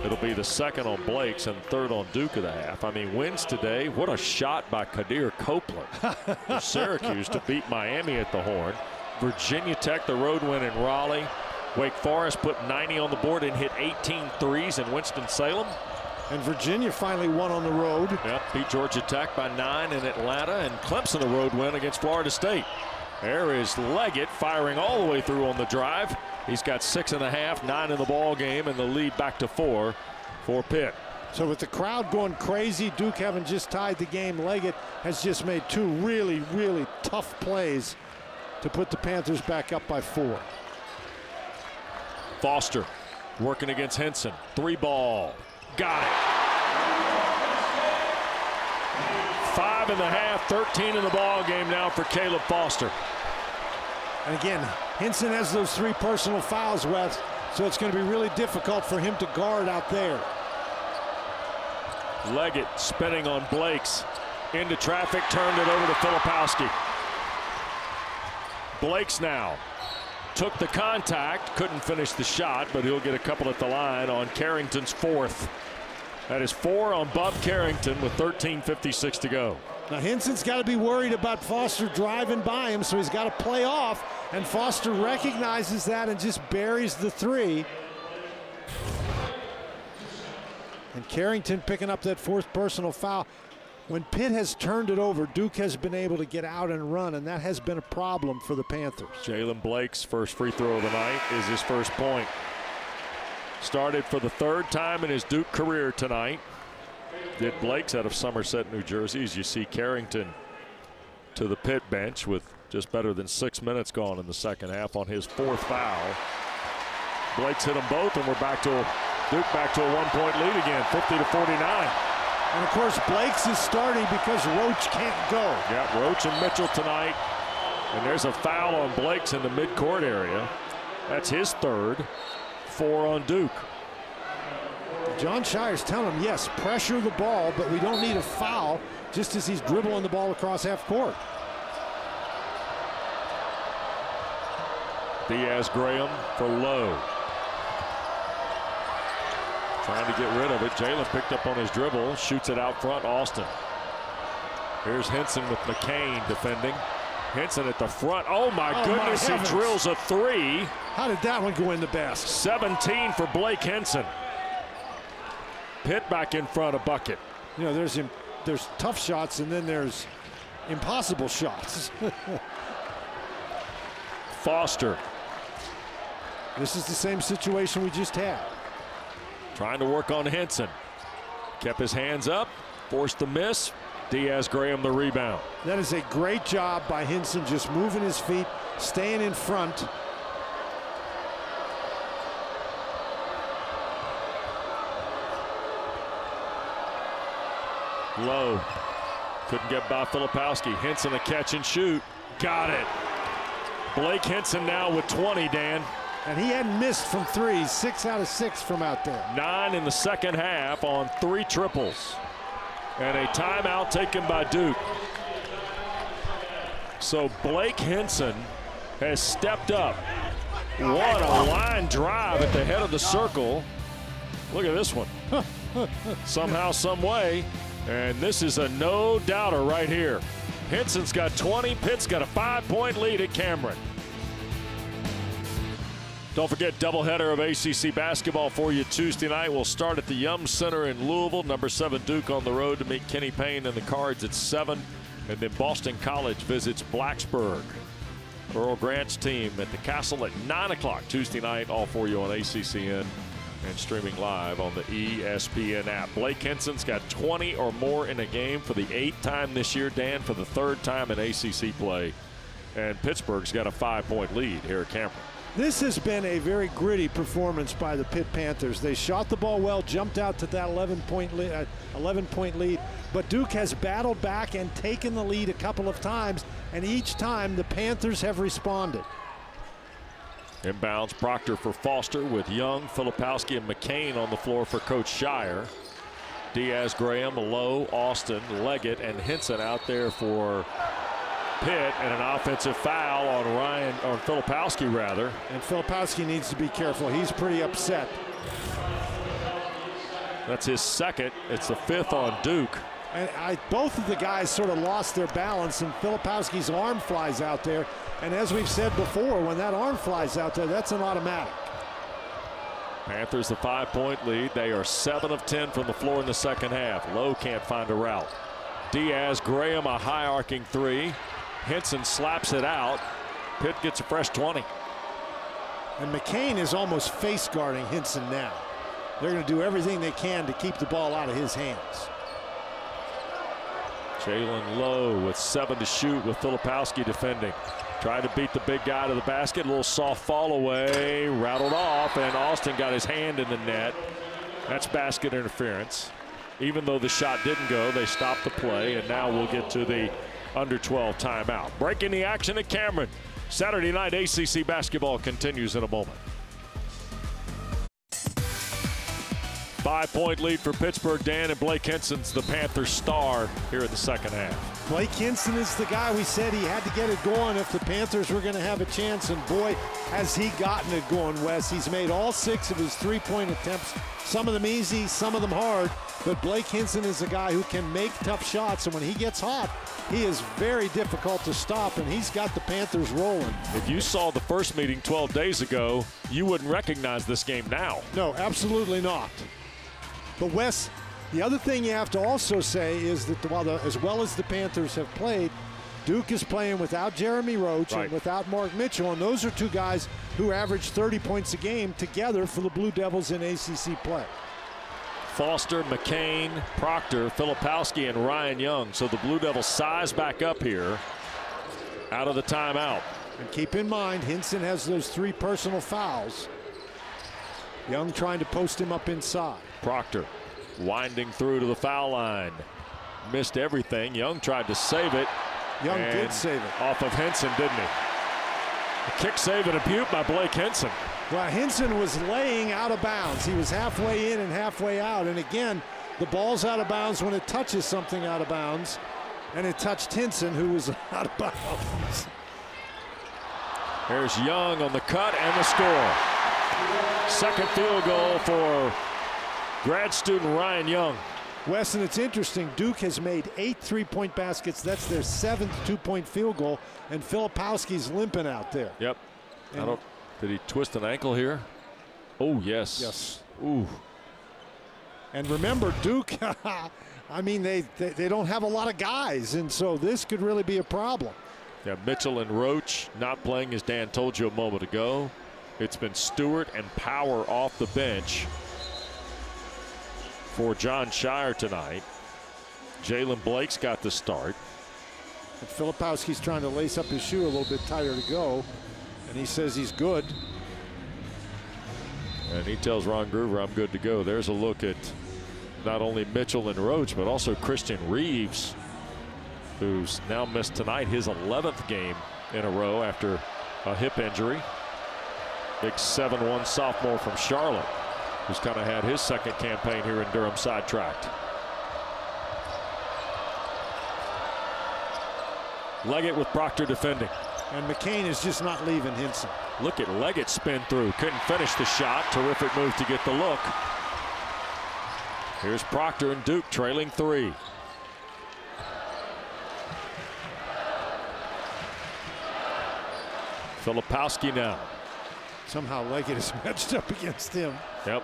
It'll be the second on Blake's and third on Duke of the half. I mean, wins today. What a shot by Kadir Copeland for Syracuse to beat Miami at the Horn. Virginia Tech, the road win in Raleigh. Wake Forest put 90 on the board and hit 18 threes in Winston-Salem. And Virginia finally won on the road. Yep, beat Georgia Tech by 9 in Atlanta, and Clemson a road win against Florida State. There is Leggett firing all the way through on the drive. He's got 6.5, 9 in the ball game, and the lead back to 4 for Pitt. So with the crowd going crazy, Duke having just tied the game, Leggett has just made 2 really, really tough plays to put the Panthers back up by 4. Foster working against Henson. 3 ball. Got it. 5.5, 13 in the ball game now for Caleb Foster. And again, Henson has those 3 personal fouls, Wes, so it's going to be really difficult for him to guard out there. Leggett spinning on Blake's. Into traffic, turned it over to Filipowski. Blake's now took the contact, couldn't finish the shot, but he'll get a couple at the line on Carrington's 4th. That is 4 on Bub Carrington with 13:56 to go. Now Henson's got to be worried about Foster driving by him, so he's got to play off, and Foster recognizes that and just buries the 3. And Carrington picking up that 4th personal foul. When Pitt has turned it over, Duke has been able to get out and run, and that has been a problem for the Panthers. Jalen Blake's first free throw of the night is his first point. Started for the third time in his Duke career tonight. Did Blake's out of Somerset, New Jersey. As you see Carrington to the Pitt bench with just better than 6 minutes gone in the second half on his fourth foul. Blake's hit them both, and we're back to Duke back to a 1-point lead again, 50-49. And of course, Blake's is starting because Roach can't go. Yeah, Roach and Mitchell tonight. And there's a foul on Blake's in the midcourt area. That's his third. 4 on Duke. John Shire's telling him, yes, pressure the ball, but we don't need a foul, just as he's dribbling the ball across half court. Diaz-Graham for Lowe. Trying to get rid of it. Jalen picked up on his dribble, shoots it out front. Austin. Here's Henson with McCain defending. Henson at the front. Oh my goodness, he drills a 3. How did that one go in the basket? 17 for Blake Henson. Pitt back in front, a bucket. You know, there's tough shots, and then there's impossible shots. Foster. This is the same situation we just had. Trying to work on Henson. Kept his hands up, forced the miss. Diaz-Graham the rebound. That is a great job by Henson, just moving his feet, staying in front. Low. Couldn't get by Filipowski. Henson a catch and shoot. Got it. Blake Henson now with 20, Dan. And he hadn't missed from 3, 6 out of 6 from out there. 9 in the second half on 3 triples. And a timeout taken by Duke. So Blake Henson has stepped up. What a line drive at the head of the circle. Look at this one. Somehow, some way. And this is a no-doubter right here. Henson's got 20. Pitt's got a 5-point lead at Cameron. Don't forget, doubleheader of ACC basketball for you Tuesday night. We'll start at the Yum Center in Louisville. Number 7 Duke on the road to meet Kenny Payne and the Cards at 7. And then Boston College visits Blacksburg. Earl Grant's team at the Castle at 9 o'clock Tuesday night. All for you on ACCN and streaming live on the ESPN app. Blake Henson's got 20 or more in a game for the 8th time this year, Dan, for the 3rd time in ACC play. And Pittsburgh's got a 5-point lead here at Cameron. This has been a very gritty performance by the Pitt Panthers. They shot the ball well, jumped out to that 11-point lead, but Duke has battled back and taken the lead a couple of times, and each time the Panthers have responded. Inbounds Proctor for Foster with Young, Filipowski, and McCain on the floor for Coach Shire. Diaz-Graham, Lowe, Austin, Leggett, and Henson out there for Pitt, and an offensive foul on Filipowski rather. And Filipowski needs to be careful. He's pretty upset. That's his 2nd. It's the 5th on Duke. And both of the guys sort of lost their balance, and Filipowski's arm flies out there. And as we've said before, when that arm flies out there, that's an automatic. Panthers the 5-point lead. They are 7 of 10 from the floor in the second half. Lowe can't find a route. Diaz-Graham a high arcing 3. Henson slaps it out. Pitt gets a fresh 20. And McCain is almost face guarding Henson now. They're going to do everything they can to keep the ball out of his hands. Jalen Lowe with 7 to shoot with Filipowski defending. Tried to beat the big guy to the basket. A little soft fall away. Rattled off, and Austin got his hand in the net. That's basket interference. Even though the shot didn't go, they stopped the play, and now we'll get to the under 12 timeout. Breaking the action at Cameron. Saturday night ACC basketball continues in a moment. 5-point lead for Pittsburgh, Dan, and Blake Henson's the Panthers star here in the second half. Blake Henson is the guy we said he had to get it going if the Panthers were going to have a chance, and boy, has he gotten it going, Wes. He's made all 6 of his 3-point attempts, some of them easy, some of them hard, but Blake Henson is a guy who can make tough shots, and when he gets hot, he is very difficult to stop, and he's got the Panthers rolling. If you saw the first meeting 12 days ago, you wouldn't recognize this game now. No, absolutely not. But Wes, The other thing you have to also say is that as well as the Panthers have played, Duke is playing without Jeremy Roach and without Mark Mitchell, and those are two guys who average 30 points a game together for the Blue Devils in ACC play. Foster, McCain, Proctor, Filipowski, and Ryan Young. So the Blue Devils size back up here out of the timeout. And keep in mind, Hinson has those 3 personal fouls. Young trying to post him up inside. Proctor winding through to the foul line. Missed everything. Young tried to save it. Young did save it. Off of Hinson, didn't he? A kick save and a beaut by Blake Hinson. Well, Hinson was laying out of bounds. He was halfway in and halfway out. And again, the ball's out of bounds when it touches something out of bounds. And it touched Hinson, who was out of bounds. There's Young on the cut and the score. Second field goal for grad student Ryan Young. Wes, and it's interesting, Duke has made 8 3-point baskets. That's their 7th 2-point field goal, and Filipowski's limping out there. Yep. Did he twist an ankle here? Oh, yes. Yes. Ooh. And remember, Duke, I mean, they don't have a lot of guys, and so this could really be a problem. Yeah, Mitchell and Roach not playing, as Dan told you a moment ago. It's been Stewart and Power off the bench for John Shire tonight. Jalen Blake's got the start. And Filipowski's trying to lace up his shoe a little bit tighter to go, and he says he's good. And he tells Ron Groover, I'm good to go. There's a look at not only Mitchell and Roach, but also Christian Reeves, who's now missed tonight his 11th game in a row after a hip injury. Big 7'1" sophomore from Charlotte, who's kind of had his second campaign here in Durham sidetracked. Leggett with Proctor defending. And McCain is just not leaving Hinson. Look at Leggett spin through. Couldn't finish the shot. Terrific move to get the look. Here's Proctor and Duke trailing 3. Filipowski now. Somehow Leggett is matched up against him. Yep.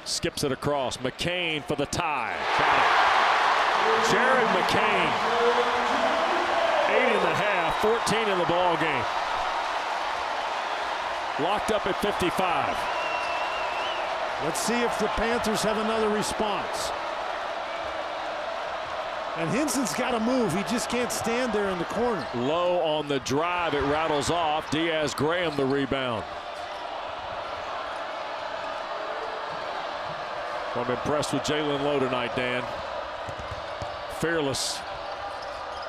Skips it across. McCain for the tie. Got it. Jared McCain. 8.5, 14 in the ball game. Locked up at 55. Let's see if the Panthers have another response. And Hinson's got to move. He just can't stand there in the corner. Low on the drive. It rattles off. Diaz Graham the rebound. I'm impressed with Jalen Lowe tonight, Dan. Fearless.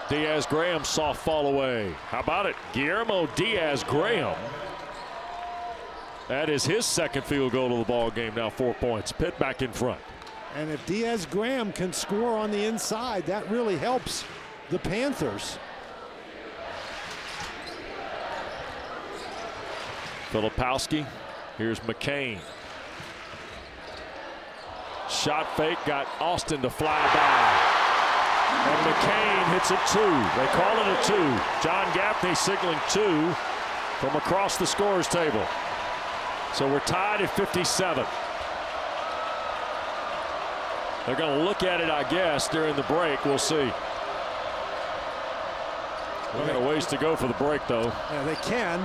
Diaz Graham soft fall away. How about it? Guillermo Diaz Graham. That is his second field goal of the ball game. Now 4 points. Pitt back in front. And if Diaz Graham can score on the inside, that really helps the Panthers. Filipowski. Here's McCain. Shot fake, got Austin to fly by. And McCain hits it 2. They call it a 2. John Gaffney signaling 2 from across the scorers table. So we're tied at 57. They're going to look at it, I guess, during the break. We'll see. We've got a ways to go for the break, though. Yeah, they can.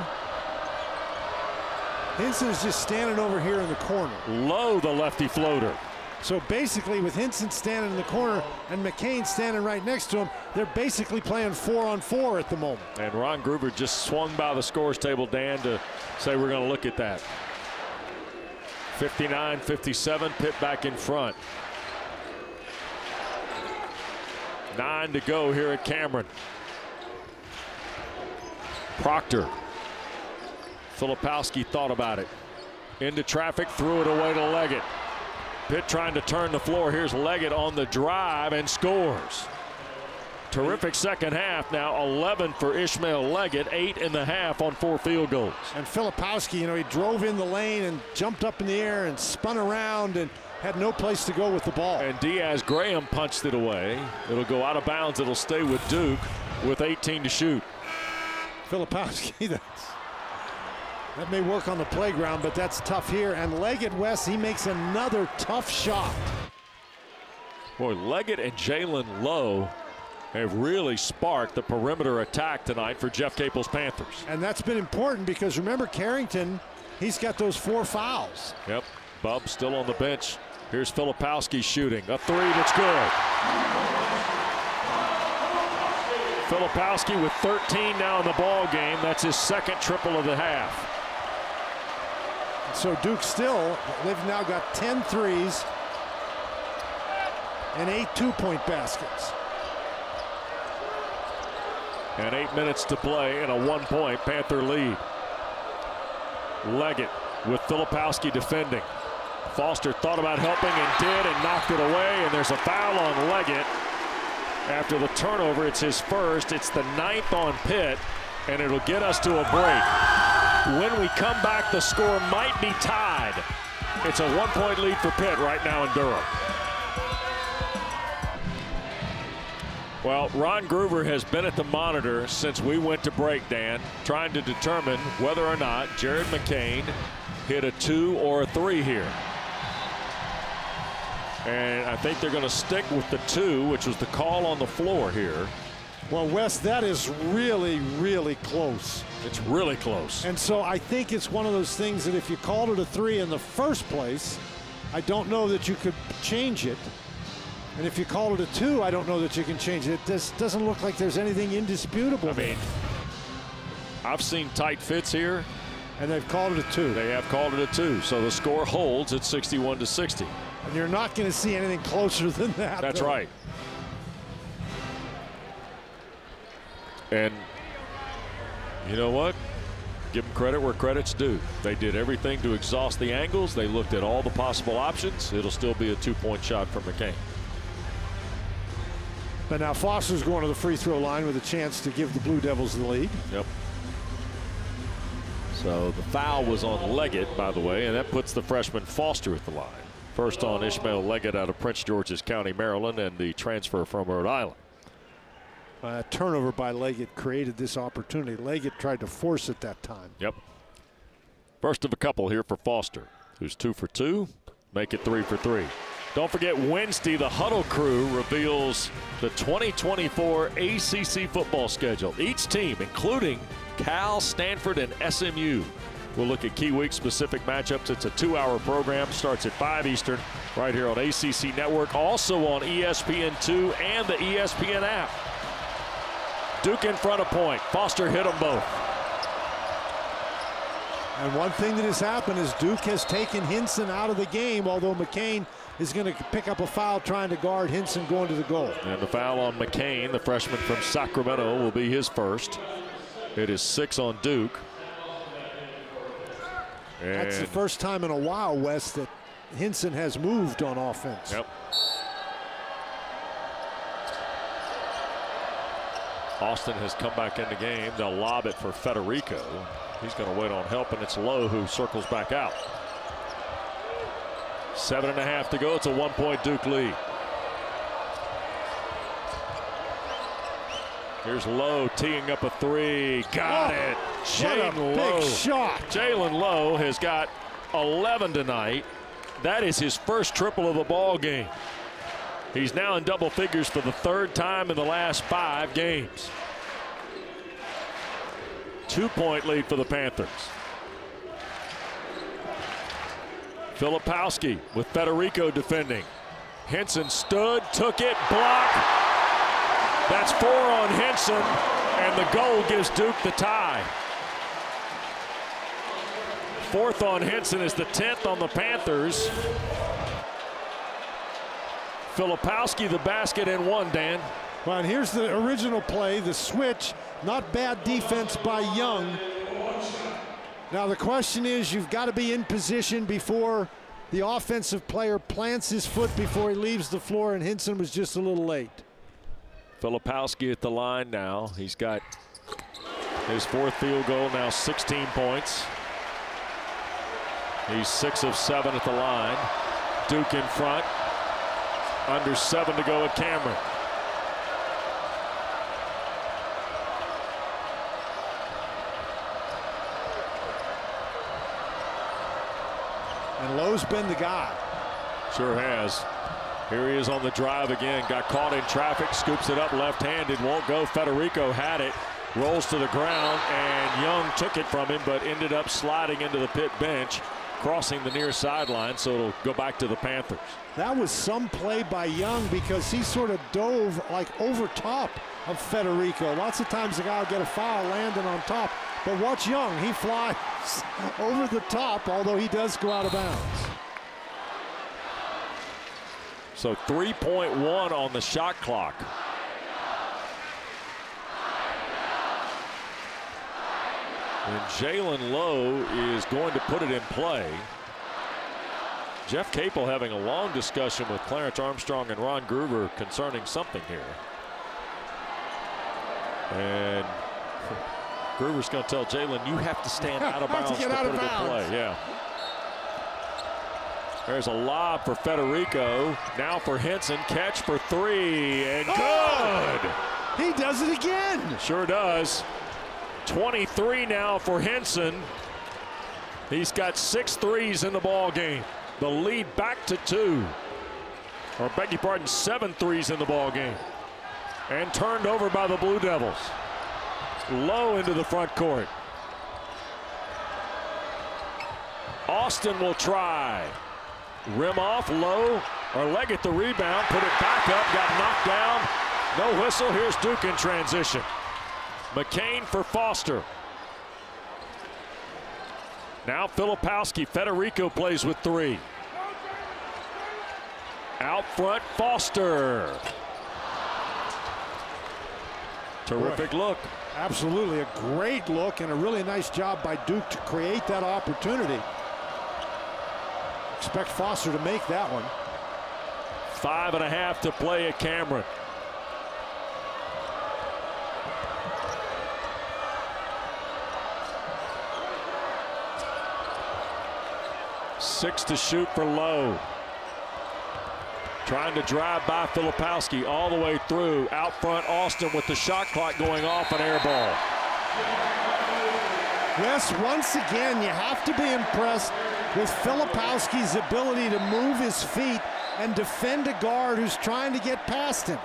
Hinson is just standing over here in the corner. Low, the lefty floater. So basically, with Hinson standing in the corner and McCain standing right next to him, they're basically playing 4-on-4 at the moment. And Ron Groover just swung by the scores table, Dan, to say we're going to look at that. 59-57, Pitt back in front. 9 to go here at Cameron. Proctor. Filipowski thought about it. Into traffic, threw it away to Leggett. Pitt trying to turn the floor. Here's Leggett on the drive and scores. Terrific second half. Now 11 for Ishmael Leggett, 8.5 on 4 field goals. And Filipowski, you know, he drove in the lane and jumped up in the air and spun around and had no place to go with the ball. And Diaz Graham punched it away. It'll go out of bounds. It'll stay with Duke with 18 to shoot. Filipowski, That may work on the playground, but that's tough here. And Leggett, West, he makes another tough shot. Boy, Leggett and Jalen Lowe have really sparked the perimeter attack tonight for Jeff Capel's Panthers. And that's been important because remember Carrington, he's got those 4 fouls. Yep, Bub still on the bench. Here's Filipowski shooting a 3 that's good. Filipowski with 13 now in the ball game. That's his second triple of the half. So Duke still, they've now got 10 threes and 8 two-point baskets. And 8 minutes to play and a 1-point Panther lead. Leggett with Filipowski defending. Foster thought about helping and did and knocked it away, and there's a foul on Leggett. After the turnover, it's his first. It's the 9th on Pitt, and it'll get us to a break. When we come back, the score might be tied. It's a 1-point lead for Pitt right now in Durham. Well, Ron Groover has been at the monitor since we went to break, Dan, trying to determine whether or not Jared McCain hit a 2 or a 3 here. And I think they're going to stick with the 2, which was the call on the floor here. Well, Wes, that is really, really close. It's really close. And so I think it's one of those things that if you called it a 3 in the first place, I don't know that you could change it. And if you called it a 2, I don't know that you can change it. This doesn't look like there's anything indisputable. I mean, I've seen tight fits here. And they've called it a 2. They have called it a 2. So the score holds at 61-60. And you're not going to see anything closer than that. That's right. And you know what? Give them credit where credit's due. They did everything to exhaust the angles. They looked at all the possible options. It'll still be a 2-point shot from McCain. But now Foster's going to the free throw line with a chance to give the Blue Devils the lead. Yep. So the foul was on Leggett, by the way, and that puts the freshman Foster at the line. First on Ishmael Leggett out of Prince George's County, Maryland, and the transfer from Rhode Island. Turnover by Leggett created this opportunity. Leggett tried to force it that time. Yep. First of a couple here for Foster, who's 2 for 2. Make it 3 for 3. Don't forget, Wednesday, the Huddle Crew reveals the 2024 ACC football schedule. Each team, including Cal, Stanford, and SMU, will look at key week-specific matchups. It's a 2-hour program. Starts at 5 Eastern right here on ACC Network. Also on ESPN2 and the ESPN app. Duke in front of point. Foster hit them both. And one thing that has happened is Duke has taken Hinson out of the game, although McCain is going to pick up a foul trying to guard Hinson going to the goal. And the foul on McCain, the freshman from Sacramento, will be his first. It is 6 on Duke. And that's the first time in a while, Wes, that Hinson has moved on offense. Yep. Austin has come back in the game. They'll lob it for Federico. He's going to wait on help, and it's Lowe who circles back out. 7.5 to go. It's a 1-point Duke lead. Here's Lowe teeing up a 3. Got it. Jalen Lowe. Big shot. Jalen Lowe has got 11 tonight. That is his first triple of the ball game. He's now in double figures for the 3rd time in the last 5 games. 2-point lead for the Panthers. Filipowski with Federico defending. Hinson stood, took it, blocked. That's 4 on Hinson, and the goal gives Duke the tie. 4th on Hinson is the 10th on the Panthers. Filipowski the basket and 1, Dan. Well, and here's the original play, the switch. Not bad defense by Young. Now the question is, you've got to be in position before the offensive player plants his foot before he leaves the floor, and Hinson was just a little late. Filipowski at the line now. He's got his 4th field goal, now 16 points. He's 6 of 7 at the line. Duke in front. Under 7 to go at Cameron. And Lowe's been the guy. Sure has. Here he is on the drive again. Got caught in traffic, scoops it up left-handed, won't go. Federico had it, rolls to the ground, and Young took it from him, but ended up sliding into the Pitt bench, crossing the near sideline, so it'll go back to the Panthers. That was some play by Young because he sort of dove like over top of Federico. Lots of times the guy will get a foul landing on top, but watch Young. He flies over the top, although he does go out of bounds. So 3.1 on the shot clock. And Jalen Lowe is going to put it in play. Jeff Capel having a long discussion with Clarence Armstrong and Ron Gruber concerning something here. And Gruber's going to tell Jalen, you have to stand out of bounds to put it in play. Yeah. There's a lob for Federico. Now for Henson. Catch for three. And good. He does it again. Sure does. 23 now for Henson. He's got 6 threes in the ball game. The lead back to 2. Or beg your pardon, 7 threes in the ball game. And turned over by the Blue Devils. Low into the front court. Austin will try. Rim off, Low, or Leggett the rebound, put it back up, got knocked down. No whistle. Here's Duke in transition. McCain for Foster. Now Filipowski. Federico plays with 3. Out front, Foster. Terrific look. Absolutely a great look and a really nice job by Duke to create that opportunity. Expect Foster to make that one. 5.5 to play at Cameron. Six to shoot for Lowe. Trying to drive by Filipowski all the way through. Out front, Austin with the shot clock going off, an air ball. Wes, once again, you have to be impressed with Filipowski's ability to move his feet and defend a guard who's trying to get past him.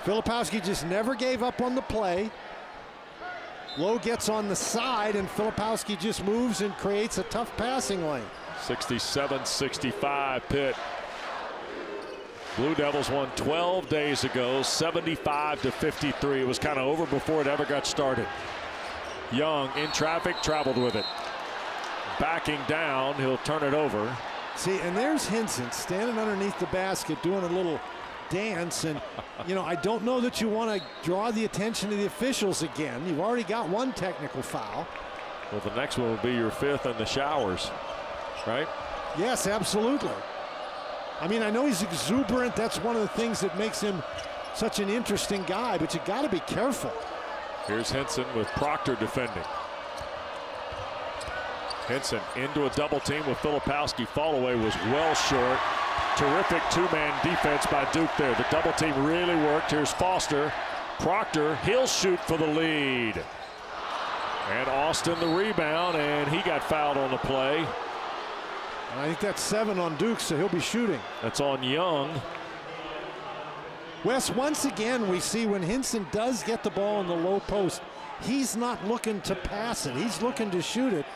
Filipowski just never gave up on the play. Lowe gets on the side, and Filipowski just moves and creates a tough passing lane. 67-65 Pitt. Blue Devils won 12 days ago, 75-53. It was kind of over before it ever got started. Young in traffic, traveled with it. Backing down, he'll turn it over. See, and there's Henson standing underneath the basket doing a little dance, and you know, I don't know that you want to draw the attention of the officials again. You've already got one technical foul. Well, the next one will be your 5th in the showers, right? Yes, absolutely. I mean, I know he's exuberant. That's one of the things that makes him such an interesting guy, but you got to be careful. Here's Henson with Proctor defending. Henson into a double team with Filipowski. Fall away was well short. Terrific 2-man defense by Duke there. The double team really worked. Here's Foster. Proctor, he'll shoot for the lead. And Austin the rebound, and he got fouled on the play. I think that's 7 on Duke, so he'll be shooting. That's on Young. Wes, once again, we see when Henson does get the ball in the low post, he's not looking to pass it. He's looking to shoot it.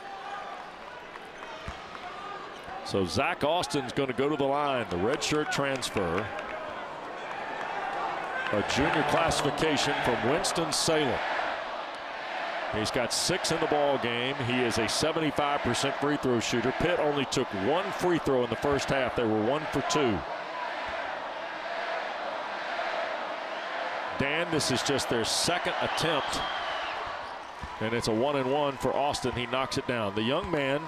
So Zach Austin's going to go to the line. The redshirt transfer. A junior classification from Winston-Salem. He's got 6 in the ball game. He is a 75% free throw shooter. Pitt only took 1 free throw in the first half. They were 1 for 2. Dan, this is just their 2nd attempt. And it's a 1-and-1 for Austin. He knocks it down. The young man,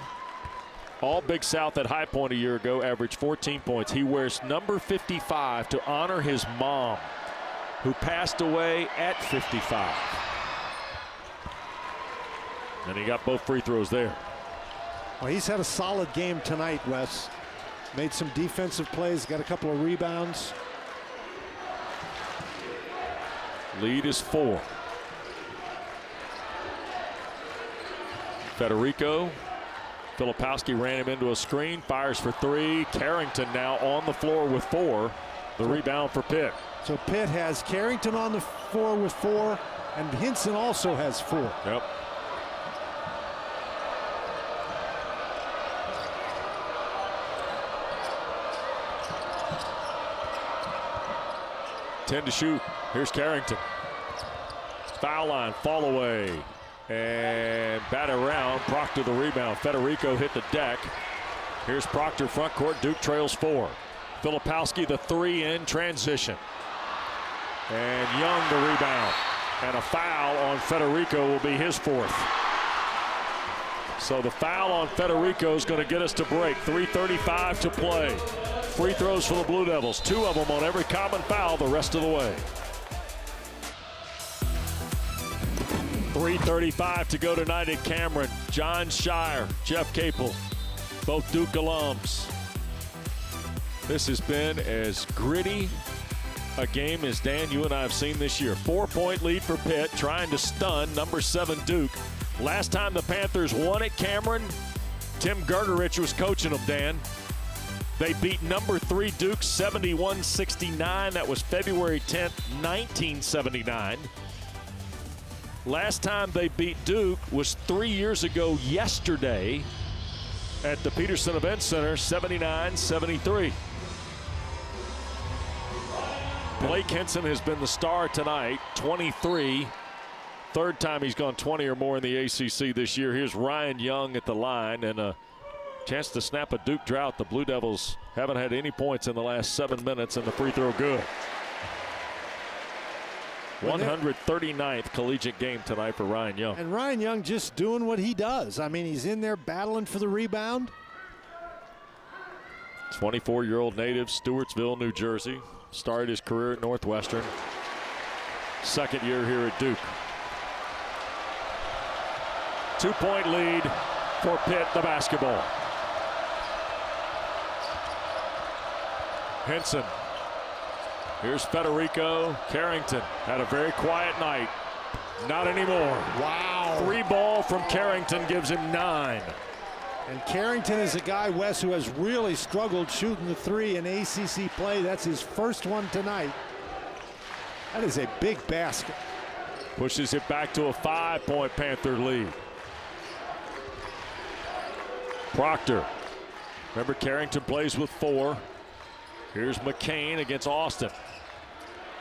all Big South at High Point a year ago, averaged 14 points. He wears number 55 to honor his mom, who passed away at 55. And he got both free throws there. Well, he's had a solid game tonight, Wes. Made some defensive plays, got a couple of rebounds. Lead is 4. Federico Filipowski ran him into a screen, fires for three. Carrington now on the floor with 4. The rebound for Pitt. So Pitt has Carrington on the floor with 4, and Hinson also has 4. Yep. Ten to shoot. Here's Carrington. Foul line, fall away, and bat around. Proctor the rebound. Federico hit the deck. Here's Proctor front court. Duke trails 4. Filipowski the 3 in transition. And Young the rebound. And a foul on Federico will be his 4th. So the foul on Federico is going to get us to break. 3:35 to play. Free throws for the Blue Devils. 2 of them on every common foul the rest of the way. 3:35 to go tonight at Cameron. John Shire, Jeff Capel, both Duke alums. This has been as gritty a game as Dan, you and I have seen this year. 4-point lead for Pitt, trying to stun number 7 Duke. Last time the Panthers won at Cameron, Tim Gergerich was coaching them, Dan. They beat number 3 Duke 71-69. That was February 10th, 1979. Last time they beat Duke was 3 years ago yesterday at the Peterson Event Center, 79-73. Blake Hinson has been the star tonight, 23. 3rd time he's gone 20 or more in the ACC this year. Here's Ryan Young at the line, and a chance to snap a Duke drought. The Blue Devils haven't had any points in the last 7 minutes, and the free throw good. 139th collegiate game tonight for Ryan Young. And Ryan Young just doing what he does. I mean, he's in there battling for the rebound. 24-year-old native, Stewartsville, New Jersey. Started his career at Northwestern. 2nd year here at Duke. 2-point lead for Pitt, the basketball. Hinson. Here's Federico. Carrington had a very quiet night. Not anymore. Wow. 3 ball from Carrington gives him 9. And Carrington is a guy, Wes, who has really struggled shooting the 3 in ACC play. That's his first one tonight. That is a big basket. Pushes it back to a 5-point Panther lead. Proctor. Remember, Carrington plays with 4. Here's McCain against Austin.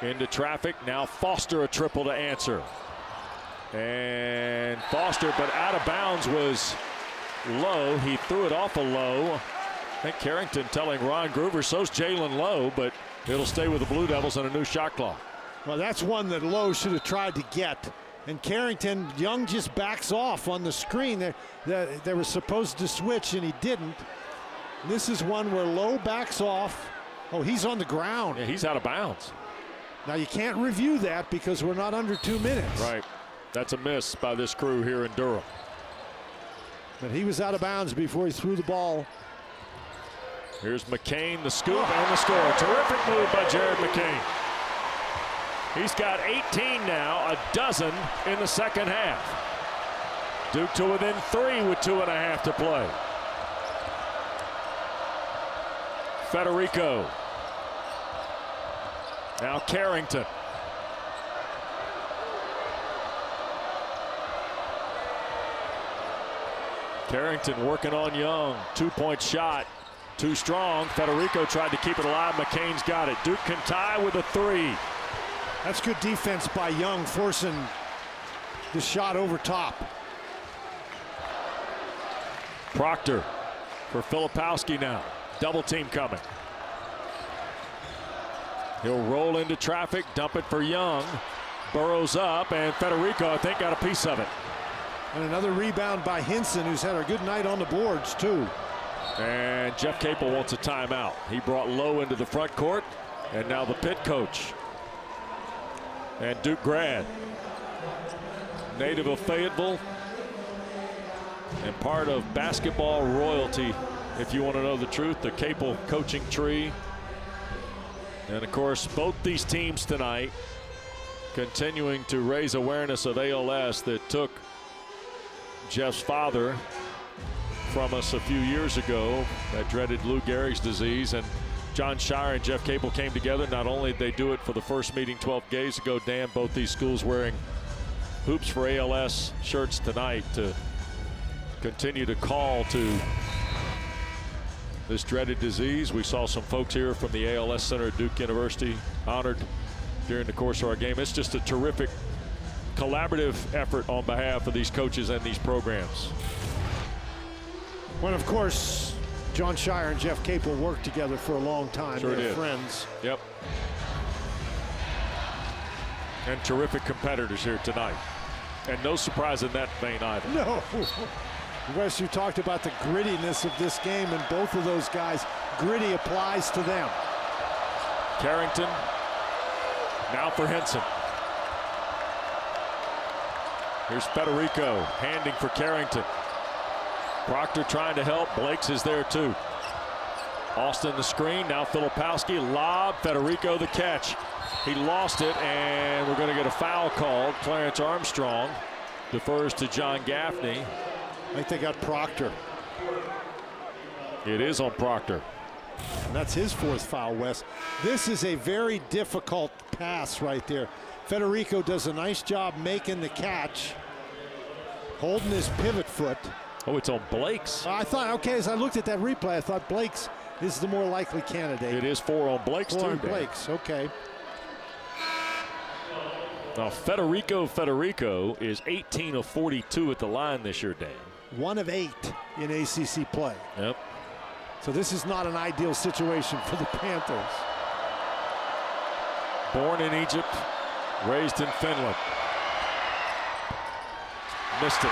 Into traffic. Now Foster a triple to answer. And Foster, but out of bounds, was Lowe. He threw it off a Lowe. I think Carrington telling Ron Groover, so's Jalen Lowe, but it'll stay with the Blue Devils on a new shot clock. Well, that's one that Lowe should have tried to get. And Carrington, Young just backs off on the screen. They were supposed to switch, and he didn't. This is one where Lowe backs off. Oh, he's on the ground. Yeah, he's out of bounds. Now, you can't review that because we're not under 2 minutes. Right. That's a miss by this crew here in Durham. But he was out of bounds before he threw the ball. Here's McCain, the scoop and the score. Terrific move by Jared McCain. He's got 18 now, a dozen in the 2nd half. Duke to within 3 with 2.5 to play. Federico. Now Carrington. Carrington working on Young. 2-point shot. Too strong. Federico tried to keep it alive. McCain's got it. Duke can tie with a 3. That's good defense by Young, forcing the shot over top. Proctor for Filipowski now. Double team coming. He'll roll into traffic, dump it for Young. Burrows up, and Federico, I think, got a piece of it. And another rebound by Hinson, who's had a good night on the boards, too. And Jeff Capel wants a timeout. He brought Lowe into the front court, and now the Pitt coach. And Duke grad, native of Fayetteville, and part of basketball royalty, if you want to know the truth, the Capel coaching tree. And of course, both these teams tonight continuing to raise awareness of ALS that took Jeff's father from us a few years ago, that dreaded Lou Gehrig's disease, and Jon Scheyer and Jeff Capel came together. Not only did they do it for the first meeting 12 days ago, Dan, both these schools wearing Hoops for ALS shirts tonight to continue to call to this dreaded disease. We saw some folks here from the ALS Center at Duke University honored during the course of our game. It's just a terrific collaborative effort on behalf of these coaches and these programs. Well, of course, Jon Scheyer and Jeff Capel worked together for a long time. Sure They're did. friends. Yep. And terrific competitors here tonight. And no surprise in that vein either. No. Wes, you talked about the grittiness of this game, and both of those guys, gritty applies to them. Carrington, now for Henson. Here's Federico handing for Carrington. Proctor trying to help. Blakes is there too. Austin the screen. Now Filipowski. Lob. Federico the catch. He lost it, and we're going to get a foul called. Clarence Armstrong defers to John Gaffney. I think they got Proctor. It is on Proctor. And that's his fourth foul, Wes. This is a very difficult pass right there. Federico does a nice job making the catch, holding his pivot foot. Oh, it's on Blakes. I thought, okay, as I looked at that replay, I thought Blakes is the more likely candidate. It is 4 on Blakes, too. 4 on Blakes, okay. Now, Federico is 18 of 42 at the line this year, Dan. 1 of 8 in ACC play. Yep. So this is not an ideal situation for the Panthers. Born in Egypt, raised in Finland. Missed it.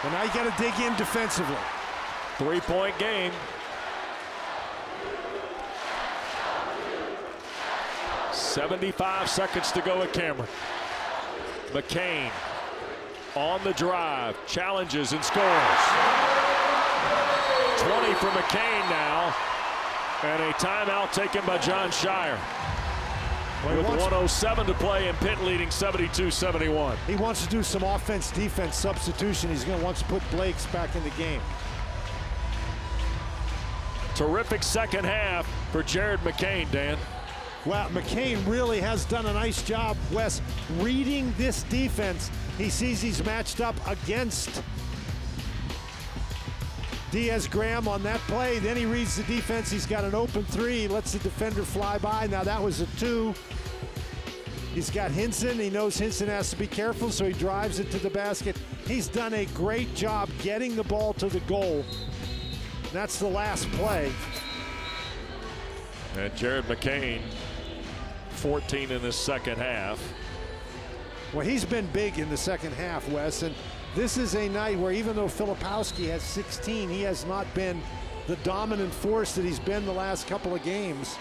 Well, now you got to dig in defensively. 3-point game. .75 seconds to go at Cameron. McCain on the drive, challenges and scores. 20 for McCain now, and a timeout taken by Jon Scheyer. With 1:07 to play and Pitt leading 72-71. He wants to do some offense-defense substitution. He's going to want to put Blakes back in the game. Terrific second half for Jared McCain, Dan. Well, McCain really has done a nice job, Wes, reading this defense. He sees he's matched up against Diaz-Graham on that play. Then he reads the defense. He's got an open 3, lets the defender fly by. Now that was a 2. He's got Hinson. He knows Hinson has to be careful, so he drives it to the basket. He's done a great job getting the ball to the goal. That's the last play. And Jared McCain, 14 in this second half. Well, he's been big in the second half, Wes, and this is a night where even though Filipowski has 16, he has not been the dominant force that he's been the last couple of games.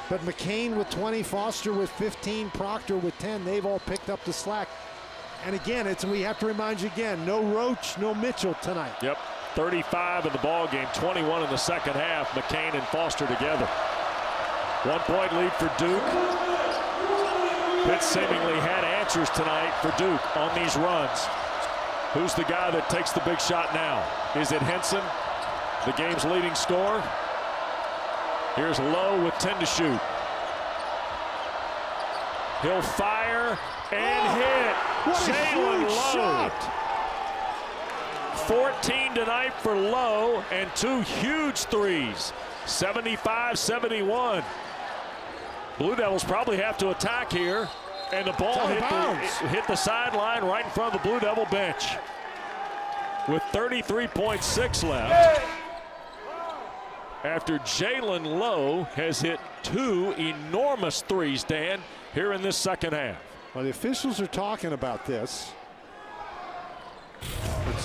But McCain with 20, Foster with 15, Proctor with 10, they've all picked up the slack. And again, we have to remind you again, no Roach, no Mitchell tonight. Yep, 35 in the ball game, 21 in the second half. McCain and Foster together. 1-point lead for Duke. Pitt seemingly had answers tonight for Duke on these runs. Who's the guy that takes the big shot now? Is it Henson, the game's leading scorer? Here's Lowe with 10 to shoot. He'll fire and hit. Jalen Lowe. 14 tonight for Lowe and 2 huge threes. 75-71. Blue Devils probably have to attack here. And the ball hit the sideline right in front of the Blue Devil bench. With 33.6 left. After Jalen Lowe has hit 2 enormous threes, Dan, here in this second half. Well, the officials are talking about this.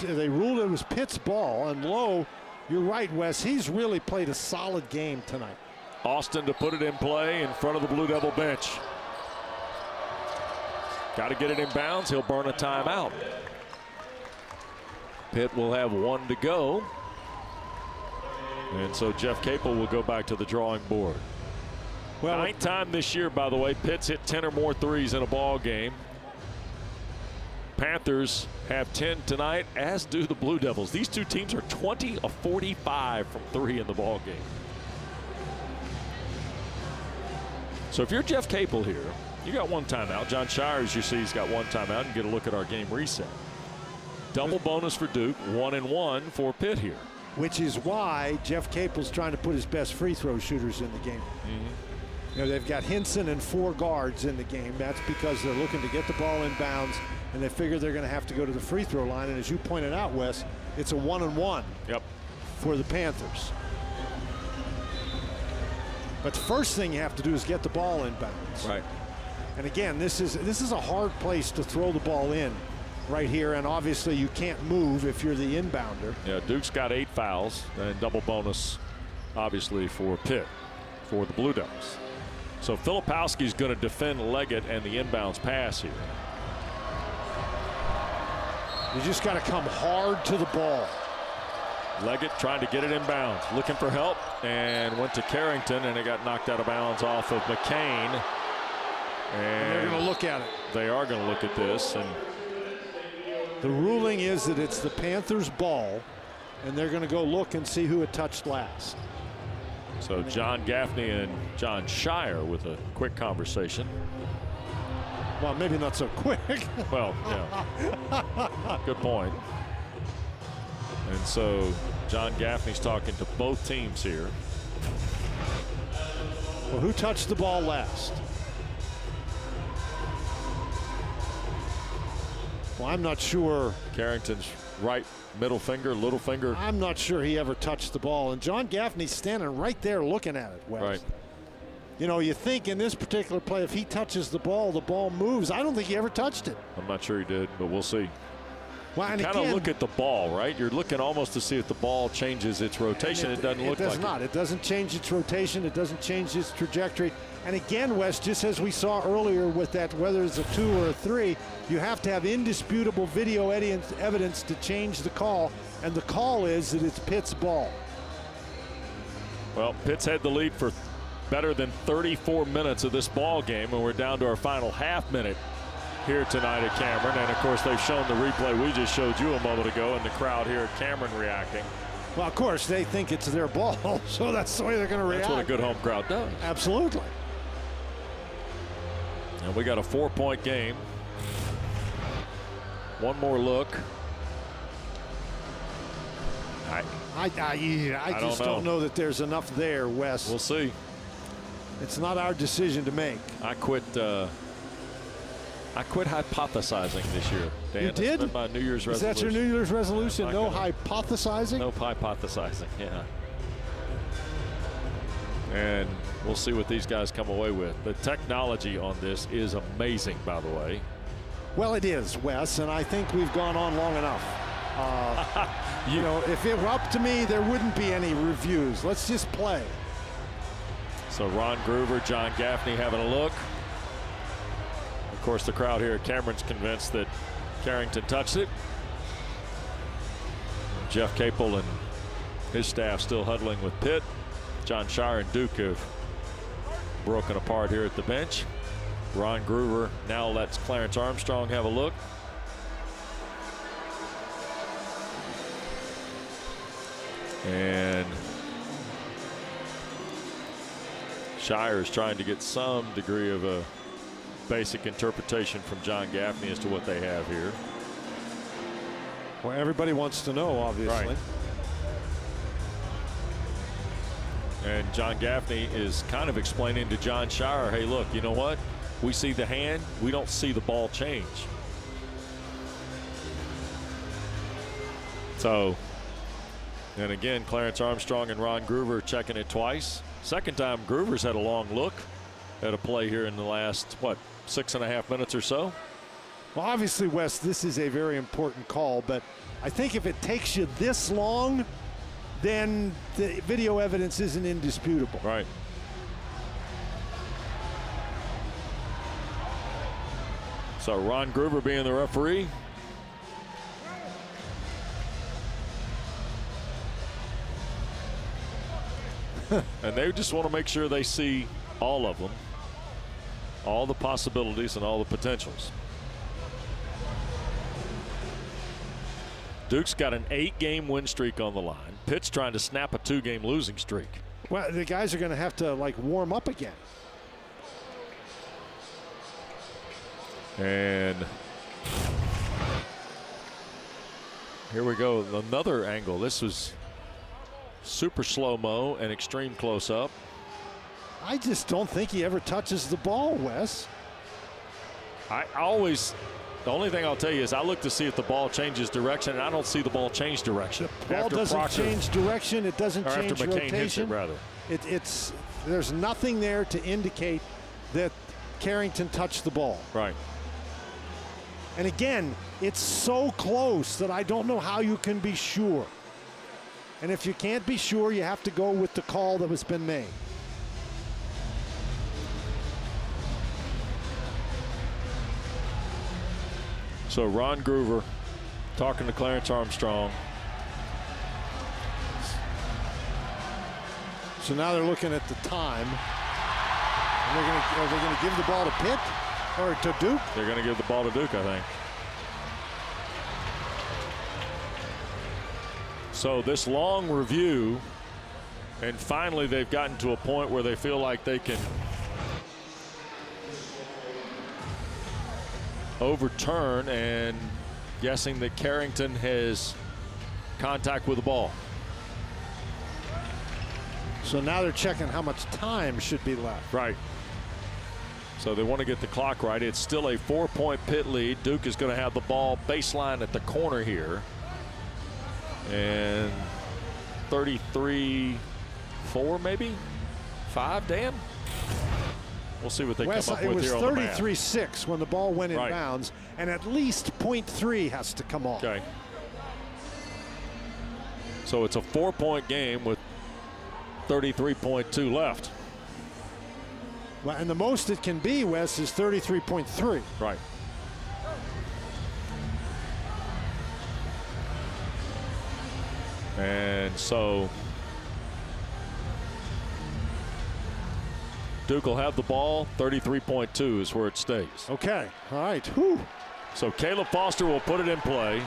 They ruled it was Pitt's ball, and Lowe, you're right, Wes, he's really played a solid game tonight. Austin to put it in play in front of the Blue Devil bench. Got to get it in bounds. He'll burn a timeout. Pitt will have 1 to go. And so Jeff Capel will go back to the drawing board. Well, 9th time this year, by the way, Pitt's hit 10 or more threes in a ball game. Panthers have 10 tonight, as do the Blue Devils. These two teams are 20 of 45 from 3 in the ball game. So if you're Jeff Capel here, you got one timeout. John Shires, you see, he's got one timeout, and get a look at our game reset. Double bonus for Duke, 1-1 for Pitt here. Which is why Jeff Capel's trying to put his best free throw shooters in the game. You know, they've got Hinson and 4 guards in the game. That's because they're looking to get the ball in bounds, and they figure they're going to have to go to the free throw line. And as you pointed out, Wes, it's a 1-1 for the Panthers. But the first thing you have to do is get the ball in bounds. Right. And again, this is a hard place to throw the ball in right here, and obviously you can't move if you're the inbounder. Yeah, Duke's got 8 fouls, and double bonus obviously for Pitt, for the Blue Devils. So Filipowski's going to defend Leggett and the inbounds pass here. You just got to come hard to the ball. Leggett trying to get it inbounds, looking for help, and went to Carrington, and it got knocked out of bounds off of McCain. And they're going to look at it. They are going to look at this, and the ruling is that it's the Panthers' ball, and they're going to go look and see who it touched last. So John Gaffney and John Shire with a quick conversation. Well, maybe not so quick. Well, yeah. Good point. And so John Gaffney's talking to both teams here. Well, who touched the ball last? Well, I'm not sure. Carrington's right middle finger, little finger. I'm not sure he ever touched the ball. And John Gaffney's standing right there looking at it, Wes. Right. You know, you think in this particular play, if he touches the ball moves. I don't think he ever touched it. I'm not sure he did, but we'll see. Well, and kind of look at the ball, right? You're looking almost to see if the ball changes its rotation. It doesn't look like it. It does not. It doesn't change its rotation. It doesn't change its trajectory. And again, Wes, just as we saw earlier with that, whether it's a 2 or a 3, you have to have indisputable video evidence to change the call. And the call is that it's Pitt's ball. Well, Pitt's had the lead for better than 34 minutes of this ball game, and we're down to our final half minute here tonight at Cameron. And of course, they've shown the replay we just showed you a moment ago, and the crowd here at Cameron reacting. Well, of course, they think it's their ball, so that's the way they're going to react. That's what a good home crowd does. Absolutely. And we got a 4-point game. One more look. I just don't know that there's enough there, Wes. We'll see. It's not our decision to make. I quit hypothesizing this year, Dan. You did? That's been my New Year's resolution. Is that your New Year's resolution? No hypothesizing? No hypothesizing, yeah. And we'll see what these guys come away with. The technology on this is amazing, by the way. Well, it is, Wes, and I think we've gone on long enough. You know, if it were up to me, there wouldn't be any reviews. Let's just play. So Ron Groover, John Gaffney having a look. Of course, the crowd here at Cameron's convinced that Carrington touched it. Jeff Capel and his staff still huddling with Pitt. John Shire and Duke have broken apart here at the bench. Ron Groover now lets Clarence Armstrong have a look. And Shire is trying to get some degree of a basic interpretation from John Gaffney as to what they have here. Well, everybody wants to know, obviously. Right. And John Gaffney is kind of explaining to John Shire, hey, look, you know what? We see the hand. We don't see the ball change. So, and again, Clarence Armstrong and Ron Groover checking it twice. Second time Groover's had a long look at a play here in the last, what, 6.5 minutes or so. Well, obviously, Wes, this is a very important call, but I think if it takes you this long, then the video evidence isn't indisputable. Right. So Ron Groover being the referee. And they just want to make sure they see all of them, all the possibilities and all the potentials. Duke's got an 8-game win streak on the line. Pitt's trying to snap a 2-game losing streak. Well, the guys are going to have to like warm up again. And here we go, another angle. This was super slow-mo and extreme close-up. I just don't think he ever touches the ball, Wes. The only thing I'll tell you is I look to see if the ball changes direction, and I don't see the ball change direction. The ball doesn't change direction. It doesn't change after McCain rotation. hits it, rather. There's nothing there to indicate that Carrington touched the ball. Right. And again, it's so close that I don't know how you can be sure. And if you can't be sure, you have to go with the call that has been made. So Ron Groover talking to Clarence Armstrong. So now they're looking at the time. And are they going to give the ball to Pitt or to Duke? They're going to give the ball to Duke, I think. So this long review, and finally they've gotten to a point where they feel like they can overturn, and guessing that Carrington has contact with the ball. So now they're checking how much time should be left. Right. So they want to get the clock right. It's still a 4-point Pitt lead. Duke is going to have the ball baseline at the corner here. And 33-4 maybe? 5, Dan? We'll see what they come up with here on the map. It was 33-6 when the ball went in right. bounds, and at least .3 has to come off. Okay. So it's a 4-point game with 33.2 left. Well, and the most it can be, Wes, is 33.3. Right. And so Duke will have the ball. 33.2 is where it stays. Okay. All right. Whew. So Caleb Foster will put it in play.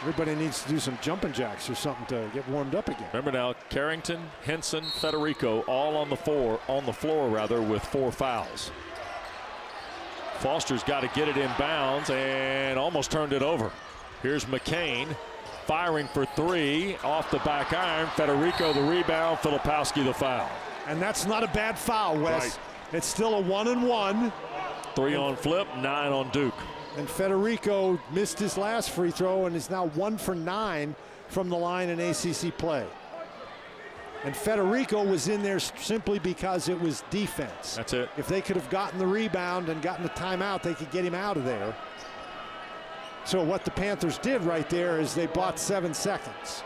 Everybody needs to do some jumping jacks or something to get warmed up again. Remember now, Carrington, Henson, Federico all on the floor with 4 fouls. Foster's got to get it in bounds and almost turned it over. Here's McCain firing for 3 off the back iron. Federico the rebound, Filipowski the foul. And that's not a bad foul, Wes. Right. It's still a 1-and-1. 3 on Flip, 9 on Duke. And Federico missed his last free throw and is now 1 for 9 from the line in ACC play. And Federico was in there simply because it was defense. That's it. If they could have gotten the rebound and gotten the timeout, they could get him out of there. So what the Panthers did right there is they bought 7 seconds.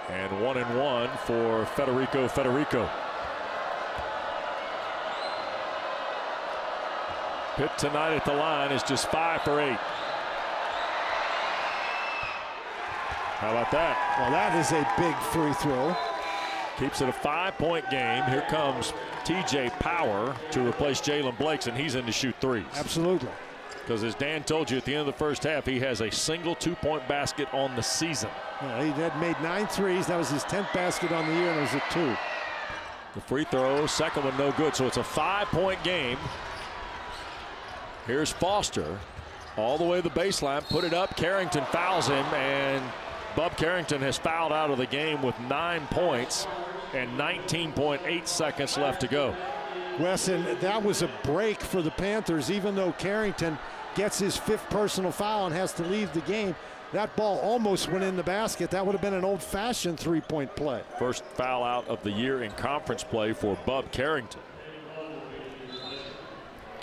And 1-and-1 for Federico. Pitt tonight at the line is just 5 for 8. How about that? Well, that is a big free throw. Keeps it a 5-point game. Here comes TJ Power to replace Jalen Blakes, and he's in to shoot 3s. Absolutely. Because as Dan told you at the end of the first half, he has a single 2-point basket on the season. Yeah, he had made 9 threes. That was his 10th basket on the year, and it was a 2. The free throw, second one no good. So it's a 5-point game. Here's Foster all the way to the baseline, put it up. Carrington fouls him, and Bub Carrington has fouled out of the game with 9 points and 19.8 seconds left to go. Wes, and that was a break for the Panthers. Even though Carrington gets his 5th personal foul and has to leave the game, that ball almost went in the basket. That would have been an old-fashioned 3-point play. First foul out of the year in conference play for Bub Carrington.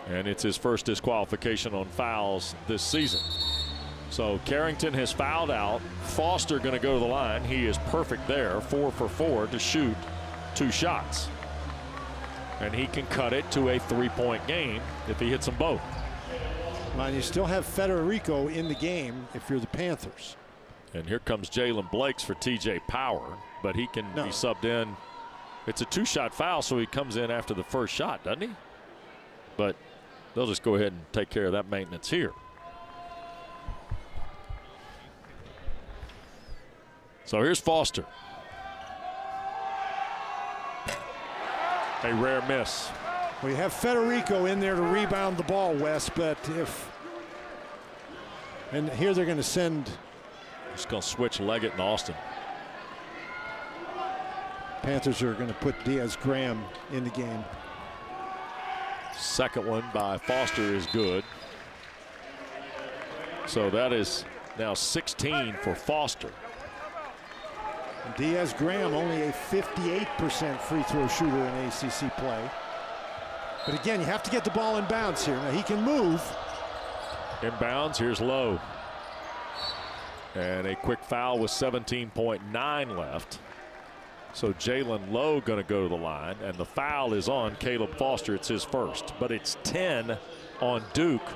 And it's his first disqualification on fouls this season. So Carrington has fouled out. Foster going to go to the line. He is perfect there, 4 for 4 to shoot 2 shots. And he can cut it to a 3-point game if he hits them both. Well, you still have Federico in the game if you're the Panthers. And here comes Jalen Blakes for TJ Power, but he can be subbed in. It's a 2-shot foul, so he comes in after the first shot, doesn't he? But they'll just go ahead and take care of that maintenance here. So here's Foster. A rare miss. Well, you have Federico in there to rebound the ball, Wes, but and here they're going to send. Just going to switch Leggett and Austin. Panthers are going to put Diaz-Graham in the game. Second one by Foster is good. So that is now 16 for Foster. And Diaz-Graham only a 58% free throw shooter in ACC play. But again, you have to get the ball in bounds here. Now he can move. Inbounds, here's Lowe. And a quick foul with 17.9 left. So Jalen Lowe going to go to the line, and the foul is on Caleb Foster. It's his first, but it's 10 on Duke.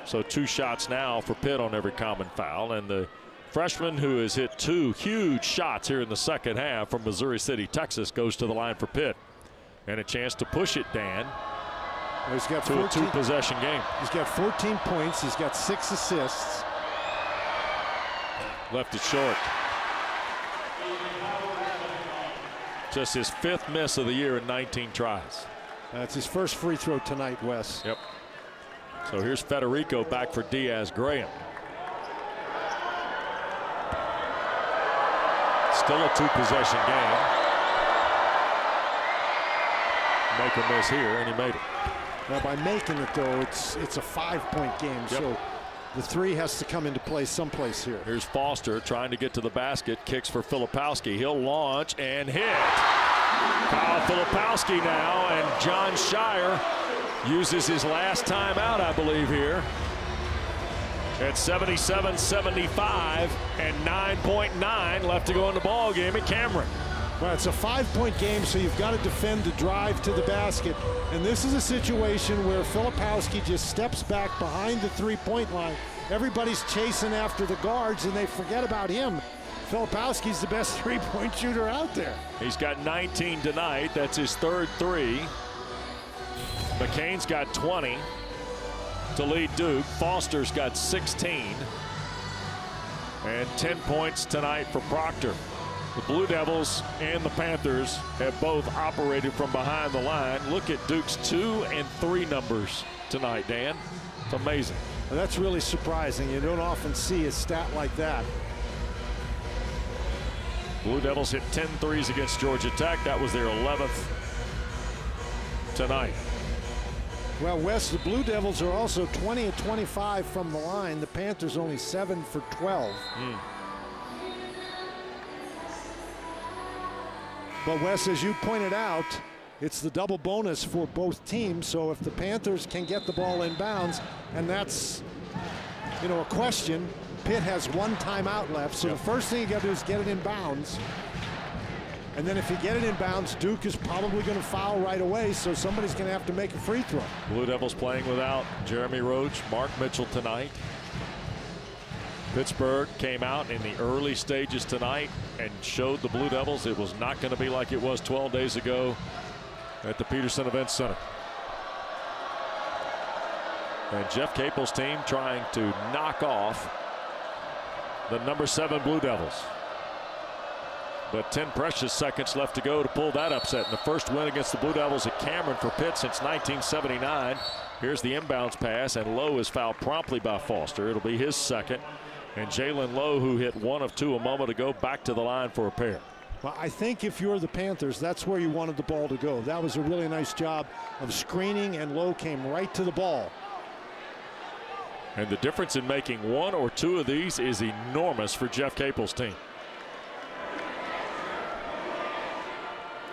So 2 shots now for Pitt on every common foul, and the freshman who has hit 2 huge shots here in the second half from Missouri City, Texas, goes to the line for Pitt. And a chance to push it, Dan, he's got to 14, a 2-possession game. He's got 14 points. He's got 6 assists. Left it short. Just his 5th miss of the year in 19 tries. That's his first free throw tonight, Wes. Yep. So here's Federico back for Diaz-Graham. Still a 2-possession game. Make or miss here, and he made it. Now by making it, though, it's a 5-point game. Yep. So the 3 has to come into play someplace here. Here's Foster trying to get to the basket. Kicks for Filipowski. He'll launch and hit. Kyle Filipowski now, and John Shire uses his last timeout, I believe, here. At 77-75 and 9.9 left to go in the ball game at Cameron. Well, it's a 5-point game, so you've got to defend the drive to the basket. And this is a situation where Filipowski just steps back behind the 3-point line. Everybody's chasing after the guards, and they forget about him. Filipowski's the best 3-point shooter out there. He's got 19 tonight. That's his 3rd 3. McCain's got 20 to lead Duke. Foster's got 16. And 10 points tonight for Proctor. The Blue Devils and the Panthers have both operated from behind the line. Look at Duke's 2 and 3 numbers tonight, Dan. It's amazing. Well, that's really surprising. You don't often see a stat like that. Blue Devils hit 10 threes against Georgia Tech. That was their 11th tonight. Well, Wes, the Blue Devils are also 20 of 25 from the line. The Panthers only 7 for 12. But Wes, as you pointed out, it's the double bonus for both teams. So if the Panthers can get the ball in bounds, and that's, you know, a question. Pitt has 1 timeout left, so the first thing you got to do is get it in bounds. And then if you get it in bounds, Duke is probably going to foul right away, so somebody's going to have to make a free throw. Blue Devils playing without Jeremy Roach, Mark Mitchell tonight. Pittsburgh came out in the early stages tonight and showed the Blue Devils it was not going to be like it was 12 days ago at the Peterson Events Center. And Jeff Capel's team trying to knock off the number 7 Blue Devils. But 10 precious seconds left to go to pull that upset. And the first win against the Blue Devils at Cameron for Pitt since 1979. Here's the inbounds pass, and Lowe is fouled promptly by Foster. It'll be his second. And Jalen Lowe, who hit 1 of 2 a moment ago, back to the line for a pair. Well, I think if you're the Panthers, that's where you wanted the ball to go. That was a really nice job of screening, and Lowe came right to the ball. And the difference in making 1 or 2 of these is enormous for Jeff Capel's team.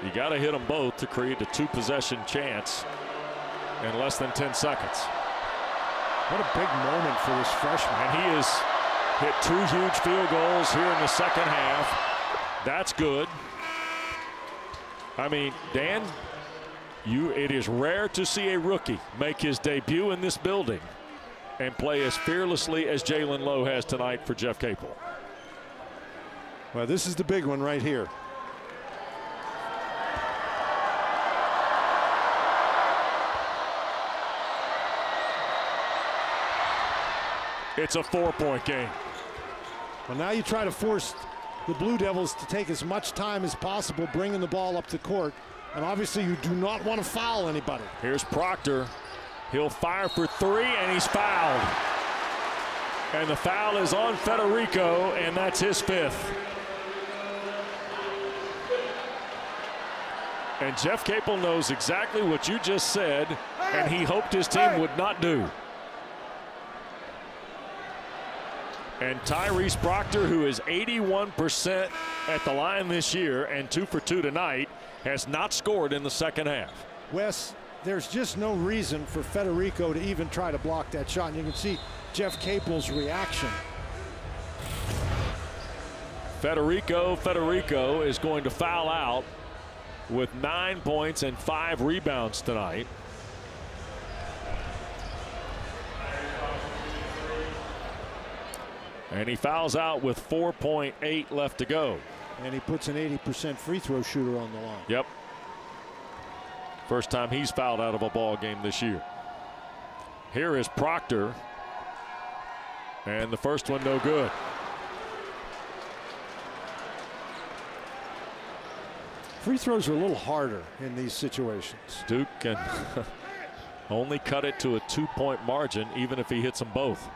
You got to hit them both to create a 2-possession chance in less than 10 seconds. What a big moment for this freshman. And he has hit 2 huge field goals here in the second half. That's good. I mean, Dan, it is rare to see a rookie make his debut in this building and play as fearlessly as Jalen Lowe has tonight for Jeff Capel. Well, this is the big one right here. It's a 4-point game. Well, now you try to force the Blue Devils to take as much time as possible bringing the ball up the court. And obviously you do not want to foul anybody. Here's Proctor. He'll fire for three, and he's fouled. And the foul is on Federico, and that's his fifth. And Jeff Capel knows exactly what you just said, and he hoped his team would not do. And Tyrese Proctor, who is 81% at the line this year and 2 for 2 tonight, has not scored in the second half. Wes, there's just no reason for Federico to even try to block that shot. And you can see Jeff Capel's reaction. Federico is going to foul out with 9 points and 5 rebounds tonight. And he fouls out with 4.8 left to go. And he puts an 80% free throw shooter on the line. Yep. First time he's fouled out of a ball game this year. Here is Proctor. And the first one no good. Free throws are a little harder in these situations. Duke can only cut it to a 2-point margin even if he hits them both.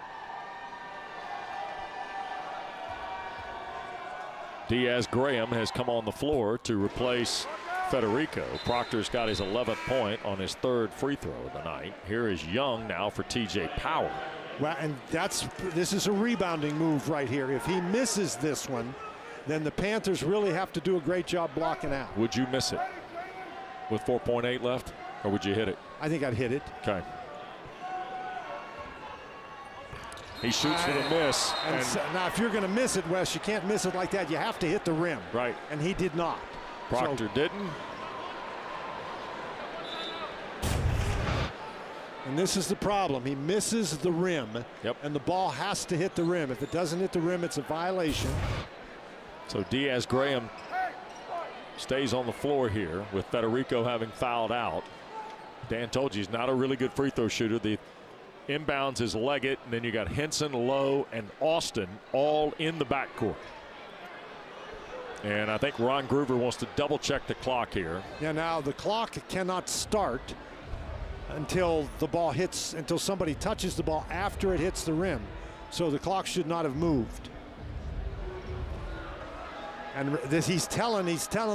Diaz-Graham has come on the floor to replace Federico. Proctor's got his 11th point on his 3rd free throw of the night. Here is Young now for TJ Powell. Well, and this is a rebounding move right here. If he misses this one, then the Panthers really have to do a great job blocking out. Would you miss it with 4.8 left, or would you hit it? I think I'd hit it. Okay. He shoots for the miss. And so, now, if you're going to miss it, Wes, you can't miss it like that. You have to hit the rim. Right. And he did not. Proctor didn't. And this is the problem. He misses the rim. Yep. And the ball has to hit the rim. If it doesn't hit the rim, it's a violation. So Diaz-Graham stays on the floor here with Federico having fouled out. Dan told you he's not a really good free throw shooter. The inbounds is Leggett, and then you got Henson, Lowe, and Austin all in the backcourt. And I think Ron Groover wants to double check the clock here. Yeah, now the clock cannot start until the ball hits, until somebody touches the ball after it hits the rim. So the clock should not have moved. And this, he's telling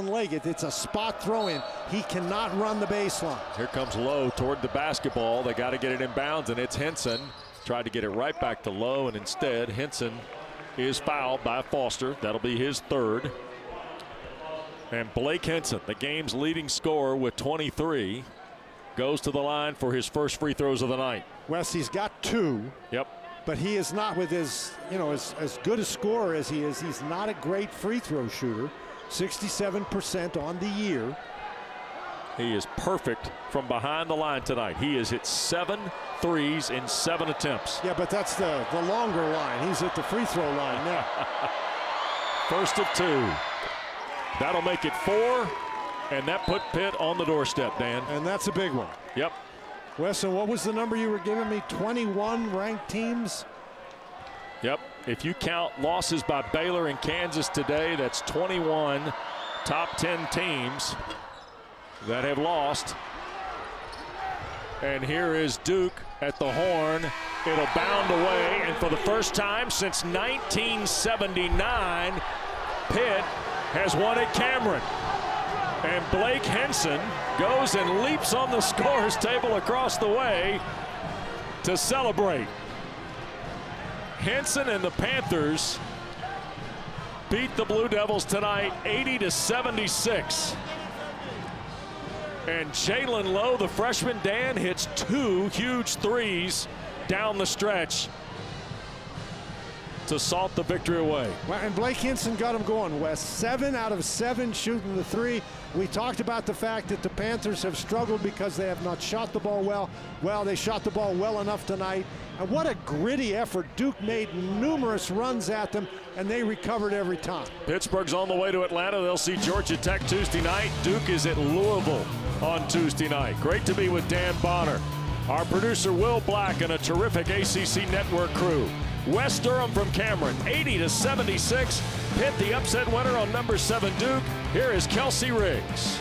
Leggett it's a spot throw in. He cannot run the baseline. Here comes Lowe toward the basketball. They got to get it in bounds, and it's Henson. Tried to get it right back to Lowe, and instead Henson is fouled by Foster. That'll be his 3rd. And Blake Henson, the game's leading scorer with 23, goes to the line for his first free throws of the night. Wes, he's got 2. Yep. But he is not, with his, as good a scorer as he is, he's not a great free throw shooter. 67% on the year. He is perfect from behind the line tonight. He has hit 7 threes in 7 attempts. Yeah, but that's the longer line. He's at the free throw line now. First of 2. That'll make it 4, and that put Pitt on the doorstep, Dan. And that's a big one. Yep. Wesson, what was the number you were giving me? 21 ranked teams? Yep. If you count losses by Baylor and Kansas today, that's 21 top 10 teams that have lost. And here is Duke at the horn. It'll bound away, and for the first time since 1979, Pitt has won at Cameron. And Blake Henson goes and leaps on the scorer's table across the way to celebrate. Henson and the Panthers beat the Blue Devils tonight 80-76. And Jalen Lowe, the freshman, Dan, hits 2 huge threes down the stretch to salt the victory away. Well, and Blake Henson got him going, Wes. 7 out of 7 shooting the 3. We talked about the fact that the Panthers have struggled because they have not shot the ball well. Well, they shot the ball well enough tonight. And what a gritty effort. Duke made numerous runs at them, and they recovered every time. Pittsburgh's on the way to Atlanta. They'll see Georgia Tech Tuesday night. Duke is at Louisville on Tuesday night. Great to be with Dan Bonner, our producer Will Black, and a terrific ACC Network crew. West Durham from Cameron, 80-76. Pitt the upset winner on number 7 Duke. Here is Kelsey Riggs.